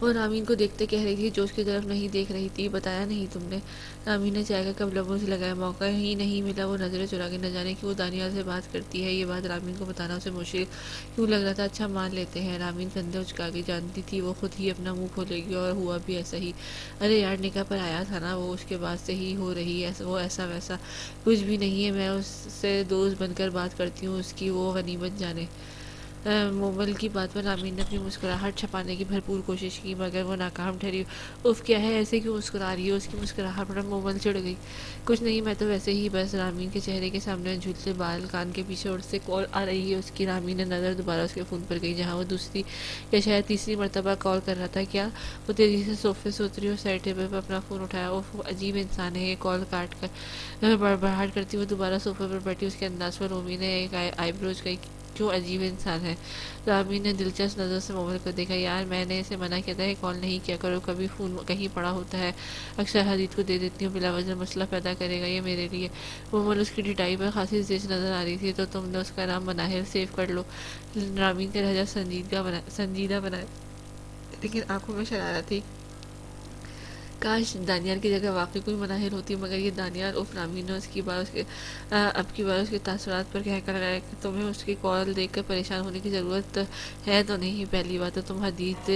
وہ رامین کو دیکھتے کہہ رہی تھی جو اس کی طرف نہیں دیکھ رہی تھی۔ بتایا نہیں تم نے؟ رامین نے چائے کا کپ لبوں سے لگایا۔ موقع ہی نہیں ملا، وہ نظریں چرا کے نہ جانے کہ وہ دانیال سے بات کرتی ہے۔ یہ بات رامین کو بتانا اسے مشکل کیوں لگ رہا تھا۔ اچھا مان لیتے ہیں۔ رامین کندھے اچکا کے، جانتی تھی وہ خود ہی اپنا منہ کھولے گی، اور ہوا بھی ایسا ہی۔ ارے یار نکاح پر آیا تھا نا وہ، اس کے بعد سے ہی ہو رہی ہے وہ، ایسا ویسا کچھ بھی نہیں ہے۔ میں اس سے دوست بن کر بات کرتی ہوں، اس کی وہ غنیمت جانے۔ مومل کی بات پر رامین نے اپنی مسکراہٹ چھپانے کی بھرپور کوشش کی، مگر وہ ناکام ٹھہری۔ اف کیا ہے، ایسے کیوں مسکرا رہی ہے؟ اس کی مسکراہٹ پر مومل چڑھ گئی۔ کچھ نہیں، میں تو ویسے ہی بس۔ رامین کے چہرے کے سامنے جھولتے بال، کان کے پیچھے اور سے کال آ رہی ہے اس کی۔ رامین نے نظر دوبارہ اس کے فون پر گئی جہاں وہ دوسری یا شاید تیسری مرتبہ کال کر رہا تھا۔ کیا؟ وہ تیزی سے صوفے سے اتری اور سائڈ ٹیبل پر اپنا فون اٹھایا۔ اوف عجیب انسان ہے یہ۔ کال کاٹ کر بڑبڑاہٹ کرتی ہوئے دوبارہ صوفے پر بیٹھی۔ اس کے انداز پر رومی نے ایک آئی بروز گئی۔ کیوں عجیب انسان ہے؟ رامین نے دلچسپ نظر سے موبائل کو دیکھا۔ یار میں نے اسے منع کیا تھا کہ کال نہیں کیا کرو، کبھی فون کہیں پڑا ہوتا ہے، اکثر حدید کو دے دیتی ہوں، بلا وجہ مسئلہ پیدا کرے گا یہ میرے لیے۔ مومل اس کی ڈٹائی پر خاصی تیز نظر آ رہی تھی۔ تو تم نے اس کا نام بناہر سیو کر لو۔ رامین کا لہجہ سنجیدہ بنایا لیکن آنکھوں میں شرارت تھی۔ کاش دانیال کی جگہ واقعی کوئی مناہر ہوتی، مگر یہ دانیال اف رامین نے اب کی بار اس کے تاثرات پر کہہ کر لگایا کہ تمہیں اس کی کال دیکھ کر پریشان ہونے کی ضرورت ہے تو نہیں۔ پہلی بات تو تم حدید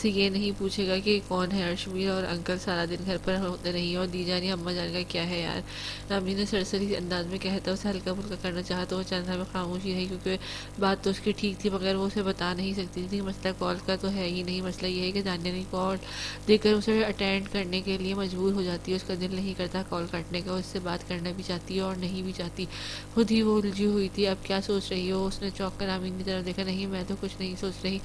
سے یہ نہیں پوچھے گا کہ کون ہے۔ ارشمیر اور انکل سارا دن گھر پر ہوتے نہیں، اور دی جانی اماں جان کا کیا ہے یار؟ رامین نے سرسری انداز میں کہتا اسے ہلکا پھلکا کرنا چاہا تو وہ چند میں خاموش ہی رہی، کیونکہ بات تو اس کی ٹھیک تھی مگر وہ اسے بتا نہیں سکتی تھی۔ مسئلہ کال کا تو ہے ہی نہیں، مسئلہ یہ ہے کہ دانیال کی کال دیکھ کر اسے اٹینڈ کرنے کے لیے مجبور ہو جاتی ہے۔ اس کا دل نہیں کرتا کال کاٹنے کا، وہ اس سے بات کرنا بھی چاہتی ہے اور نہیں بھی چاہتی۔ خود ہی وہ الجھی ہوئی تھی۔ اب کیا سوچ رہی ہو؟ اس نے چونک کر رامین کی طرف دیکھا۔ نہیں میں تو کچھ نہیں سوچ رہی۔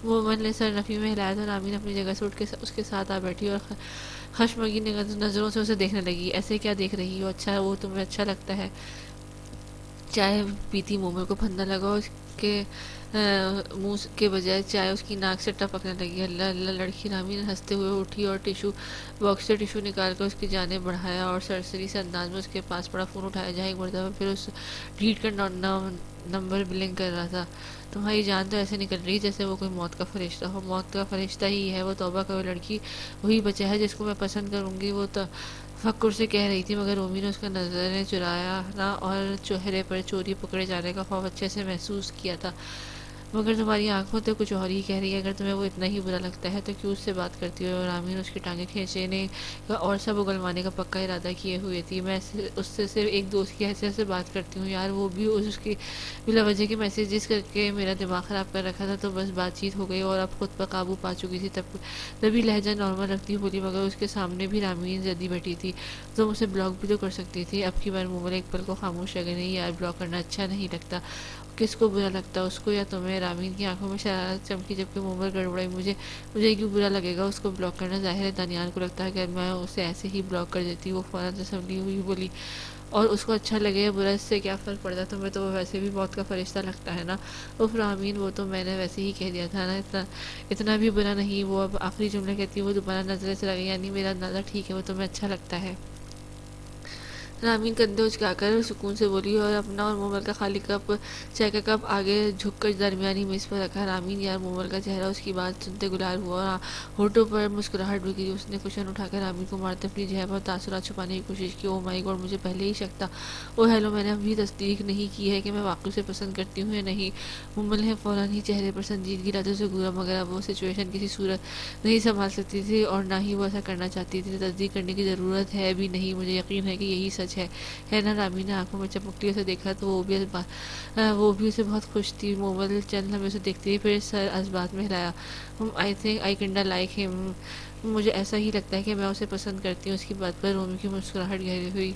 مومن نے سر نفی میں ہلایا تو رامین اپنی جگہ سے اٹھ کے اس کے ساتھ آ بیٹھی اور خشمگین نظروں سے اسے دیکھنے لگی۔ ایسے کیا دیکھ رہی ہو؟ اچھا وہ تمہیں اچھا لگتا ہے؟ چائے پیتی مومل کو پھندہ لگا اور اس کے منہ کے بجائے چائے اس کی ناک سے ٹپکنے لگی۔ اللہ اللہ لڑکی! رامین ہنستے ہوئے اٹھی اور ٹیشو باکس سے ٹیشو نکال کر اس کی جانب بڑھایا اور سرسری سے انداز میں اس کے پاس پڑا فون اٹھایا جہاں ایک مرتبہ پھر اس ڈیلیٹ کر نمبر بلنگ کر رہا تھا۔ تمہاری جان تو ایسے نکل رہی جیسے وہ کوئی موت کا فرشتہ ہو۔ موت کا فرشتہ ہی ہے وہ، توبہ کرو لڑکی، وہی بچہ ہے جس کو میں پسند کروں گی، وہ تفکر سے کہہ رہی تھی، مگر رومی نے اس کا نظریں چرایا نہ اور چہرے پر چوری پکڑے جانے کا خوف اچھے سے محسوس کیا تھا۔ مگر تمہاری آنکھوں تو کچھ اور ہی کہہ رہی ہے۔ اگر تمہیں وہ اتنا ہی برا لگتا ہے تو کیوں اس سے بات کرتی ہو؟ رامین اس کی ٹانگیں کھینچنے کا اور سب اگلوانے کا پکا ارادہ کیے ہوئے تھی۔ میں اس سے صرف ایک دوست کی حیثیت سے بات کرتی ہوں یار، وہ بھی اس کی بلا وجہ کے میسیجز کر کے میرا دماغ خراب کر رکھا تھا، تو بس بات چیت ہو گئی اور اب خود پر قابو پا چکی تھی۔ تبھی لہجہ نارمل رکھتی بولی، مگر اس کے سامنے بھی رامین زدی بیٹھی تھی، تم اسے بلاک بھی تو کر سکتی تھی۔ اب کی بار مومل ایک پل کو خاموش رہ گئی۔ نہیں یار بلاک کرنا اچھا نہیں لگتا۔ کس کو برا لگتا، اس کو یا تمہیں؟ رامین کی آنکھوں میں شرارت چمکی جبکہ مومل گڑبڑائی۔ مجھے کیوں برا لگے گا اس کو بلاک کرنا؟ ظاہر ہے دانیال کو لگتا ہے کہ میں اسے ایسے ہی بلاک کر دیتی۔ وہ فوراً تسلی ہوئی بولی، اور اس کو اچھا لگے یا برا اس سے کیا فرق پڑتا؟ تمہیں تو وہ ویسے بھی موت کا فرشتہ لگتا ہے نا۔ اف رامین وہ تو میں نے ویسے ہی کہہ دیا تھا نا، اتنا بھی برا نہیں۔ وہ اب آخری جملے کہتی وہ دوبارہ نظریں چلا گئی۔ یعنی میرا اندازہ ٹھیک ہے، وہ تمہیں اچھا لگتا ہے؟ رامین کندھے اچکا کر سکون سے بولی اور اپنا اور مومل کا خالی چائے کا کپ آگے جھک کر درمیانی میز پر رکھا۔ رامین یار! مومل کا چہرہ اس کی بات سنتے گلال ہوا اور ہونٹوں پر مسکراہٹ بھی گری۔ اس نے کشن اٹھا کر رامین کو مارتے اپنی جہہ پر تاثرات چھپانے کی کوشش کی۔ او مائی گاڈ، مجھے پہلے ہی شک تھا۔ او ہیلو، میں نے ابھی تصدیق نہیں کی ہے کہ میں واقعی اسے پسند کرتی ہوں یا نہیں۔ مومل نے فوراً ہی چہرے پر سنجیدگی لاتے اسے گھورا، مگر اب وہ سچویشن کسی صورت نہیں سنبھال سکتی تھی اور نہ ہی وہ ایسا کرنا چاہتی تھی۔ تصدیق کرنے کی ضرورت ہے بھی نہیں، مجھے یقین ہے کہ یہی سچ ہے نا؟ رامین نے آنکھوں میں چمکتی اسے دیکھا تو وہ بھی اسے بہت خوش تھی۔ مومل چند لمحے اسے دیکھتی رہی، پھر سر اس بات میں ہلایا۔ I think I Kannada like ہم۔ مجھے ایسا ہی لگتا ہے کہ میں اسے پسند کرتی ہوں۔ اس کی بات پر رومی کی مسکراہٹ گہری ہوئی۔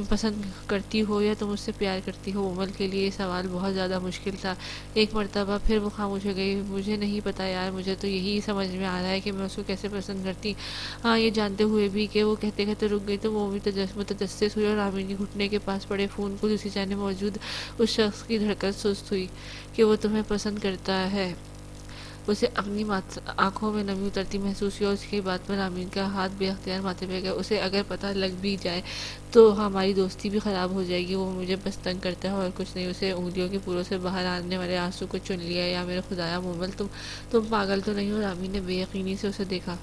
پسند کرتی ہو یا تم اس سے پیار کرتی ہو؟ مومل کے لیے یہ سوال بہت زیادہ مشکل تھا۔ ایک مرتبہ پھر وہ خاموش ہو گئی۔ مجھے نہیں پتا یار، مجھے تو یہی سمجھ میں آ رہا ہے کہ میں اس کو کیسے پسند کرتی۔ ہاں، یہ جانتے ہوئے بھی کہ وہ کہتے کہتے رک گئی تو مومی متجسس ہوئی اور رامین کے گھٹنے کے پاس پڑے فون کو دوسری جانب موجود اس شخص کی دھڑکن سست ہوئی کہ وہ تمہیں پسند کرتا ہے۔ اسے اپنی آنکھوں میں نمی اترتی محسوس ہوئی اور اس کی بات پر رامین کا ہاتھ بے اختیار ماتھے پہ گیا۔ اسے اگر پتہ لگ بھی جائے تو ہماری دوستی بھی خراب ہو جائے گی۔ وہ مجھے بس تنگ کرتا ہے اور کچھ نہیں۔ اسے انگلیوں کے پوروں سے باہر آنے والے آنسو کو چن لیا۔ یا میرے خدایا مومل، تم پاگل تو نہیں ہو؟ رامین نے بے یقینی سے اسے دیکھا۔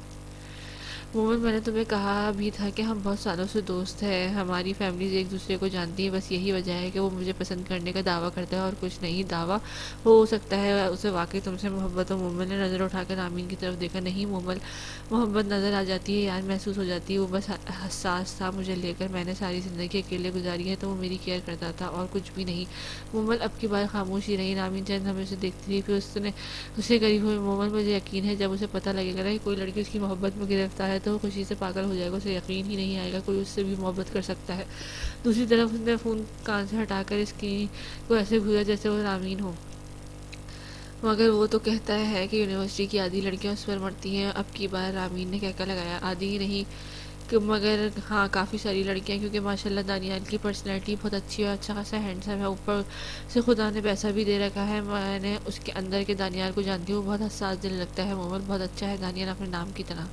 مومن، میں نے تمہیں کہا بھی تھا کہ ہم بہت سالوں سے دوست ہیں، ہماری فیملیز ایک دوسرے کو جانتی ہیں، بس یہی وجہ ہے کہ وہ مجھے پسند کرنے کا دعویٰ کرتا ہے اور کچھ نہیں۔ دعویٰ ہو سکتا ہے اسے واقعی تم سے محبت ہو۔ مومن نے نظر اٹھا کر رامین کی طرف دیکھا۔ نہیں مومل، محبت نظر آ جاتی ہے یار، محسوس ہو جاتی ہے۔ وہ بس حساس تھا مجھے لے کر، میں نے ساری زندگی اکیلے گزاری ہے تو وہ میری کیئر کرتا تھا اور کچھ بھی نہیں۔ مومل اب کی بار خاموشی رہی۔ رامین چند ہمیں اسے دیکھتی رہی، پھر اس نے اسے قریب ہوئی۔ مومل، مجھے یقین ہے جب اسے پتہ لگے گا کہ کوئی لڑکی اس کی محبت میں گرفتار ہے تو وہ خوشی سے پاگل ہو جائے گا، اسے یقین ہی نہیں آئے گا کوئی اس سے بھی محبت کر سکتا ہے۔ دوسری طرف اس نے فون کان سے ہٹا کر اس کی کو ایسے گھورا جیسے وہ رامین ہو۔ مگر وہ تو کہتا ہے کہ یونیورسٹی کی آدھی لڑکیاں اس پر مرتی ہیں۔ اب کی بار رامین نے کہہ کر لگایا، آدھی ہی نہیں مگر ہاں کافی ساری لڑکیاں، کیونکہ ماشاءاللہ دانیال کی پرسنالٹی بہت اچھی ہے، اچھا خاصا ہینڈسم ہے، اوپر سے خدا نے پیسہ بھی دے رکھا ہے۔ میں نے اس کے اندر کے دانیال کو جانتی ہوں، بہت حساس دل لگتا ہے۔ مومل بہت اچھا ہے دانیال، اپنے نام کی طرح۔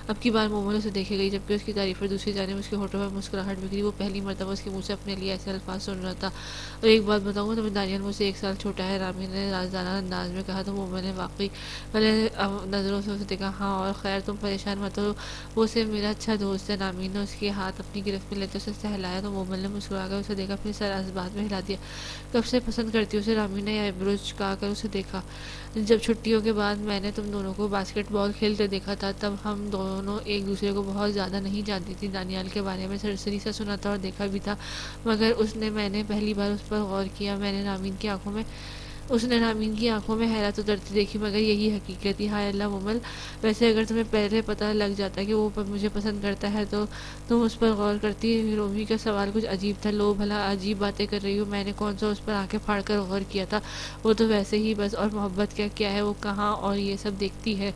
اب کی بار مومل اسے دیکھے گئی، جبکہ اس کی تعریف پر دوسری جانب اس کے ہونٹوں پر مسکراہٹ بکھری۔ وہ پہلی مرتبہ اس کے منہ سے اپنے لیے ایسے الفاظ سن رہا تھا۔ اور ایک بات بتاؤں تمہیں، دانیال مجھ سے 1 سال چھوٹا ہے، رامین نے رازدانہ انداز میں کہا۔ تو مومل نے واقعی پہلے نظروں سے اسے دیکھا۔ ہاں، اور خیر تم پریشان مت ہو، وہ صرف میرا اچھا دوست ہے۔ رامین نے اس کے ہاتھ اپنی گرفت میں لیتے اسے سہلایا تو مومل نے مسکرا کر اسے دیکھا، پھر سر اس بات میں ہلا دیا۔ کب سے پسند کرتی اسے؟ رامین نے آئی بروز چکا کر اسے دیکھا۔ جب چھٹیوں کے بعد میں نے تم دونوں کو باسکٹ بال کھیلتے دیکھا تھا، تب ہم دونوں ایک دوسرے کو بہت زیادہ نہیں جانتی تھی۔ دانیال کے بارے میں سرسری سا سنا تھا اور دیکھا بھی تھا، مگر میں نے پہلی بار اس پر غور کیا۔ اس نے رامین کی آنکھوں میں حیرت اترتی دیکھی، مگر یہی حقیقت تھی۔ ہائے اللہ مومل، ویسے اگر تمہیں پہلے پتہ لگ جاتا کہ وہ مجھے پسند کرتا ہے تو تم اس پر غور کرتی؟ رومی کا سوال کچھ عجیب تھا۔ لو بھلا عجیب باتیں کر رہی ہو، میں نے کون سا اس پر آنکھیں پھاڑ کر غور کیا تھا؟ وہ تو ویسے ہی بس۔ اور محبت کیا ہے، وہ کہاں اور یہ سب دیکھتی ہے،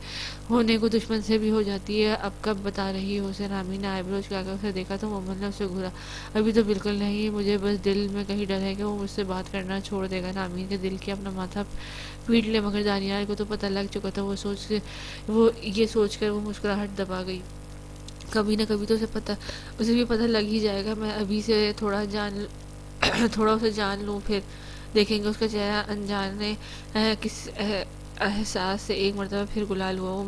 ہونے کو دشمن سے بھی ہو جاتی ہے۔ اب کب بتا رہی ہو اسے؟ رامین نے آئی بروز کیا کر اسے دیکھا تو مومل نے اسے گھورا۔ ابھی تو بالکل نہیں، مجھے بس دل میں کہیں ڈر ہے کہ وہ مجھ سے بات کرنا چھوڑ دے گا۔ رامین کے دل کے اپنا ماتھا پیٹ لے، مگر دانیال کو تو پتہ لگ چکا تھا۔ وہ یہ سوچ کر وہ مسکراہٹ دبا گئی، کبھی نہ کبھی تو اسے بھی پتہ لگ ہی جائے گا۔ میں ابھی سے تھوڑا اسے جان لوں، پھر دیکھیں گے۔ اس کا چہرہ انجانے کس احساس سے ایک مرتبہ پھر گلال ہوا۔ وہ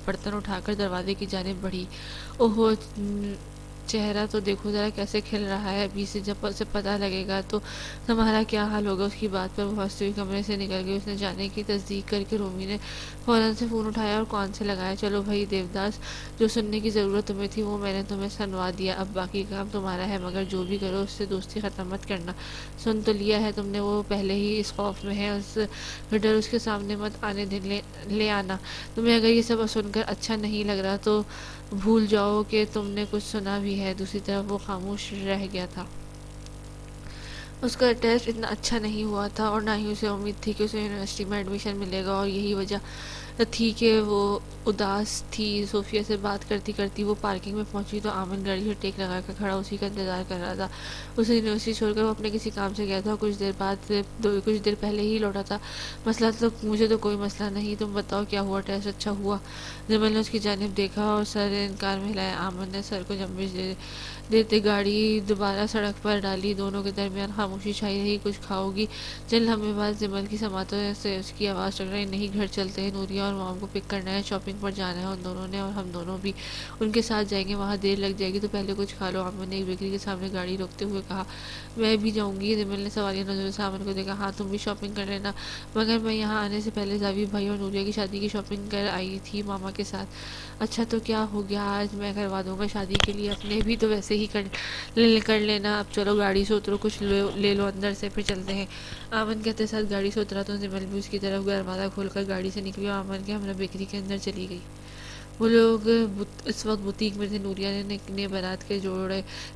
برتن اٹھا کر دروازے کی جانب بڑھی۔ اوہو، چہرہ تو دیکھو ذرا کیسے کھل رہا ہے، ابھی سے جب اسے پتہ لگے گا تو تمہارا کیا حال ہوگا۔ اس کی بات پر وہ ہنستی ہوئی کمرے سے نکل گئی۔ اس نے جانے کی تصدیق کر کے رومی نے فوراً سے فون اٹھایا اور کان سے لگایا۔ چلو بھائی دیوداس، جو سننے کی ضرورت تمہیں تھی وہ میں نے تمہیں سنوا دیا، اب باقی کام تمہارا ہے، مگر جو بھی کرو اس سے دوستی ختم مت کرنا۔ سن تو لیا ہے تم نے، وہ پہلے ہی اس خوف میں ہے، اس کا ڈر اس کے سامنے مت آنے لے آنا۔ تمہیں اگر یہ سب سن کر اچھا نہیں لگ رہا تو بھول جاؤ کہ تم نے کچھ سنا بھی ہے۔ دوسری طرف وہ خاموش رہ گیا تھا۔ اس کا ٹیسٹ اتنا اچھا نہیں ہوا تھا اور نہ ہی اسے امید تھی کہ اسے یونیورسٹی میں ایڈمیشن ملے گا، اور یہی وجہ تھی کہ وہ اداس تھی۔ صوفیہ سے بات کرتی کرتی وہ پارکنگ میں پہنچی تو آمن گاڑی سے ٹیک لگا کر کھڑا اسی کا انتظار کر رہا تھا۔ اسے یونیورسٹی چھوڑ کر وہ اپنے کسی کام سے گیا تھا اور کچھ دیر پہلے ہی لوٹا تھا۔ مسئلہ تو مجھے تو کوئی مسئلہ نہیں، تم بتاؤ کیا ہوا؟ ٹیسٹ اچھا ہوا؟ جمیل نے اس کی جانب دیکھا اور سر انکار میں ہلایا۔ آمن نے سر کو جنبش دیتے گاڑی دوبارہ سڑک پر ڈالی۔ دونوں کے درمیان خاموشی چھائی رہی۔ کچھ کھاؤ گی؟ چند لمحے بعد جمیل کی سماعتوں سے اس کی آواز ٹکرائی، نہیں گھر چلتے ہیں، نوریہ اور مام کو پک کرنا ہے، شاپنگ پر جانا ہے ان دونوں نے، اور ہم دونوں بھی ان کے ساتھ جائیں گے، وہاں دیر لگ جائے گی، تو پہلے کچھ کھا لو۔ آمن نے ایک بیکری کے سامنے گاڑی روکتے ہوئے کہا۔ میں بھی جاؤں گی، جمیل نے سوالیہ نظروں سے آمن کو دیکھا۔ ہاں تم بھی شاپنگ کر لینا، مگر میں یہاں آنے سے پہلے زاوی بھائی اور نوریہ کی شادی کی شاپنگ کر آئی تھی ماما کے ساتھ۔ اچھا تو کیا ہو گیا، آج میں کروا دوں گا شادی کے لیے، اپنے بھی تو ویسے ہی کر لینا۔ اب چلو گاڑی سے اترو، کچھ لے لو اندر سے، پھر چلتے ہیں۔ آمن کہتے ساتھ گاڑی سے اترا تو جمیل بھی اس کی طرف دروازہ کھول کر گاڑی سے نکلی اور آمن کے ہمراہ بیکری کے اندر چلی گئی۔ وہ لوگ اس وقت بوتیک میں تھے. نوریا نے بارات کے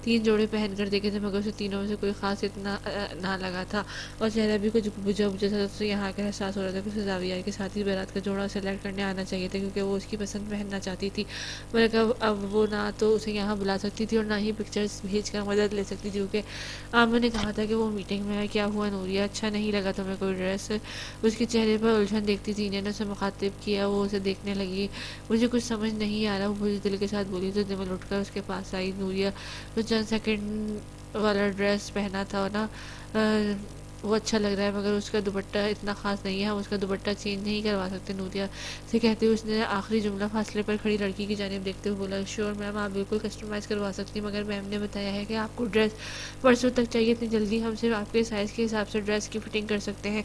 3 جوڑے پہن کر دیکھے تھے، مگر اسے تینوں میں سے کوئی خاص اتنا نہ لگا تھا، اور چہرہ بھی کچھ بجھا بجھا تھا. تو یہاں کا احساس ہو رہا تھا کہ اسے زاویہ کے ساتھ ہی بارات کا جوڑا سلیکٹ کرنے آنا چاہیے تھا، کیونکہ وہ اس کی پسند پہننا چاہتی تھی. مگر اب وہ نہ تو اسے یہاں بلا سکتی تھی اور نہ ہی پکچرز بھیج کر مدد لے سکتی تھی، کیونکہ عامر نے کہا تھا کہ وہ میٹنگ میں ہے. کیا ہوا نوریا، اچھا نہیں لگا تمہیں کوئی ڈریس؟ اس کے چہرے پر الجھن دیکھتی زینیا نے اسے مخاطب کیا. وہ اسے دیکھنے لگی. مجھے کچھ سمجھ نہیں آ رہا، وہ بری دل کے ساتھ بولی. تو جمل اٹھ کر اس کے پاس آئی. نوریا تو چند سیکنڈ والا ڈریس پہنا تھا نا، وہ اچھا لگ رہا ہے، مگر اس کا دوپٹہ اتنا خاص نہیں ہے، ہم اس کا دوپٹہ چینج نہیں کروا سکتے. نوریا سے کہتے ہوئے اس نے آخری جملہ فاصلے پر کھڑی لڑکی کی جانب دیکھتے ہوئے بولا. شیور میم، آپ بالکل کسٹمائز کروا سکتی، مگر میم نے بتایا ہے کہ آپ کو ڈریس پرسوں تک چاہیے. اتنی جلدی ہم صرف آپ کے سائز کے حساب سے ڈریس کی فٹنگ کر سکتے ہیں،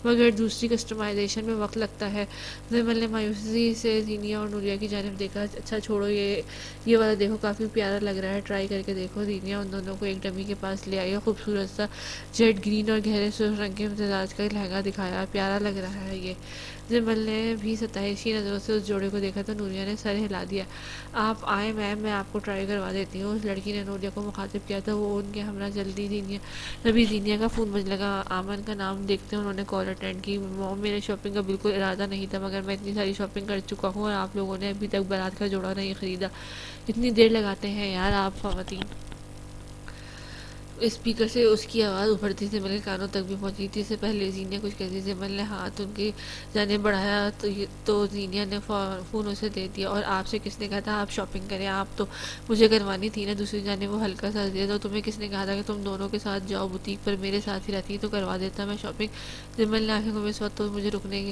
مگر دوسری کسٹمائزیشن میں وقت لگتا ہے. زمل نے مایوسی سے زینیا اور نوریا کی جانب دیکھا. اچھا چھوڑو، یہ والا دیکھو، کافی پیارا لگ رہا ہے، ٹرائی کر کے دیکھو. زینیا ان دونوں کو ایک ڈمی کے پاس لے آئی اور خوبصورت سا جیٹ گرین اور گہرے سرخ رنگ کے امتزاج کا لہنگا دکھایا. پیارا لگ رہا ہے یہ. زمل نے بھی ستائشی نظروں سے اس جوڑے کو دیکھا تو نوریا نے سر ہلا دیا. آپ آئیں میم، میں آپ کو ٹرائی کروا دیتی ہوں. اس لڑکی نے نوریا کو مخاطب کیا تھا. وہ ان کے ہمراہ تبھی زینیا کا فون بجنے لگا. آمن کا نام دیکھتے انہوں نے کال اٹینڈ کی. موم، میرے شاپنگ کا بالکل ارادہ نہیں تھا، مگر میں اتنی ساری شاپنگ کر چکا ہوں اور آپ لوگوں نے ابھی تک بارات کا جوڑا نہیں خریدا. اتنی دیر لگاتے ہیں یار آپ خواتین. اسپیکر سے اس کی آواز ابھرتی زمل کے کانوں تک بھی پہنچی تھی. اس سے پہلے زینیا کچھ کہتی، زمل نے ہاتھ ان کی جانب بڑھایا تو زینیا نے فون اسے دے دیا. اور آپ سے کس نے کہا تھا آپ شاپنگ کریں؟ آپ تو مجھے کروانی تھی نا. دوسری جانب وہ ہلکا سا دیا. تو تمہیں کس نے کہا تھا کہ تم دونوں کے ساتھ جاؤ بوتیک پر؟ میرے ساتھ ہی رہتی تو کروا دیتا میں شاپنگ. زمل نے آنکھیں گھومی. اس وقت تو مجھے رکنے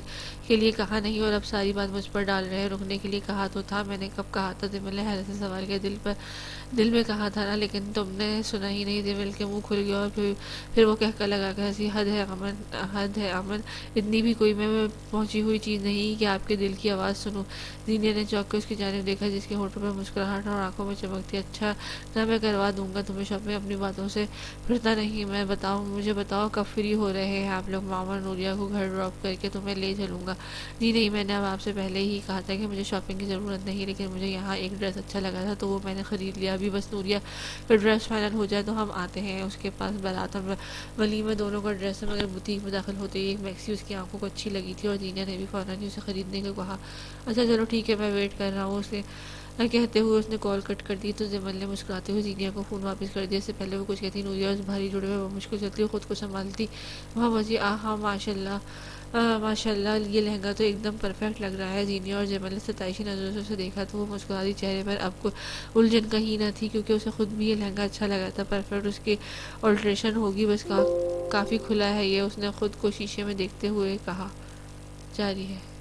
کے لیے کہا نہیں اور اب ساری بات مجھ پر ڈال رہے ہیں. رکنے کے لیے کہا تو تھا، میں نے کب کہا تھا؟ زمل نے حیرت سے سوال کیا. دل میں کہا تھا نا، لیکن تم نے سنا ہی نہیں. زمل کے منہ کھل گیا اور پھر وہ کہہ لگا کہ ہنسی. حد ہے امن، حد ہے امن، اتنی بھی کوئی میں پہنچی ہوئی چیز نہیں کہ آپ کے دل کی آواز سنوں. زینیا نے چوک کے اس کی جانب دیکھا، جس کے ہونٹوں پر مسکراہٹ اور آنکھوں میں چمک تھی. اچھا نہ، میں کروا دوں گا تمہیں شاپنگ. اپنی باتوں سے پھرتا نہیں. مجھے بتاؤ کب فری ہو رہے ہیں آپ لوگ؟ ماما نوریا کو گھر ڈراپ کر کے تمہیں لے چلوں گا. جی نہیں، میں نے اب آپ سے پہلے ہی کہا تھا کہ مجھے شاپنگ کی ضرورت نہیں، لیکن مجھے یہاں ایک ڈریس اچھا لگا تھا تو وہ میں نے خرید لیا. ابھی بس نوریا کا ڈریس فائنل ہو جائے تو ہم آتے ہیں اس کے پاس. بارات اور ولیمہ دونوں کا ڈریس ہے، مگر بوتیک میں داخل ہوتے ہی ایک میکسی اس کی آنکھوں کو اچھی لگی تھی اور زینیا نے بھی فوراً ہی اسے خریدنے کو کہا. اچھا چلو ٹھیک ہے، میں ویٹ کر رہا ہوں. اسے کہتے ہوئے اس نے کال کٹ کر دی. تو زمل نے مسکراتے ہوئے زینیا کو فون واپس کر دیا. اس سے پہلے وہ کچھ کہتی، نوریا اس بھاری جوڑے میں مشکل چلتی اور خود کو سنبھالتی. محمد جی، ہاں ماشاء اللہ، ماشاء اللہ، یہ لہنگا تو ایک دم پرفیکٹ لگ رہا ہے. زینیا اور جمل نے ستائشی نظروں سے اسے دیکھا تو وہ مسکراتی. چہرے پر اب کوئی الجھن کہیں نہ تھی، کیونکہ اسے خود بھی یہ لہنگا اچھا لگا تھا. پرفیکٹ اس کی آلٹریشن ہوگی، بس کافی کھلا ہے یہ. اس نے خود کو شیشے میں دیکھتے ہوئے کہا. جاری ہے.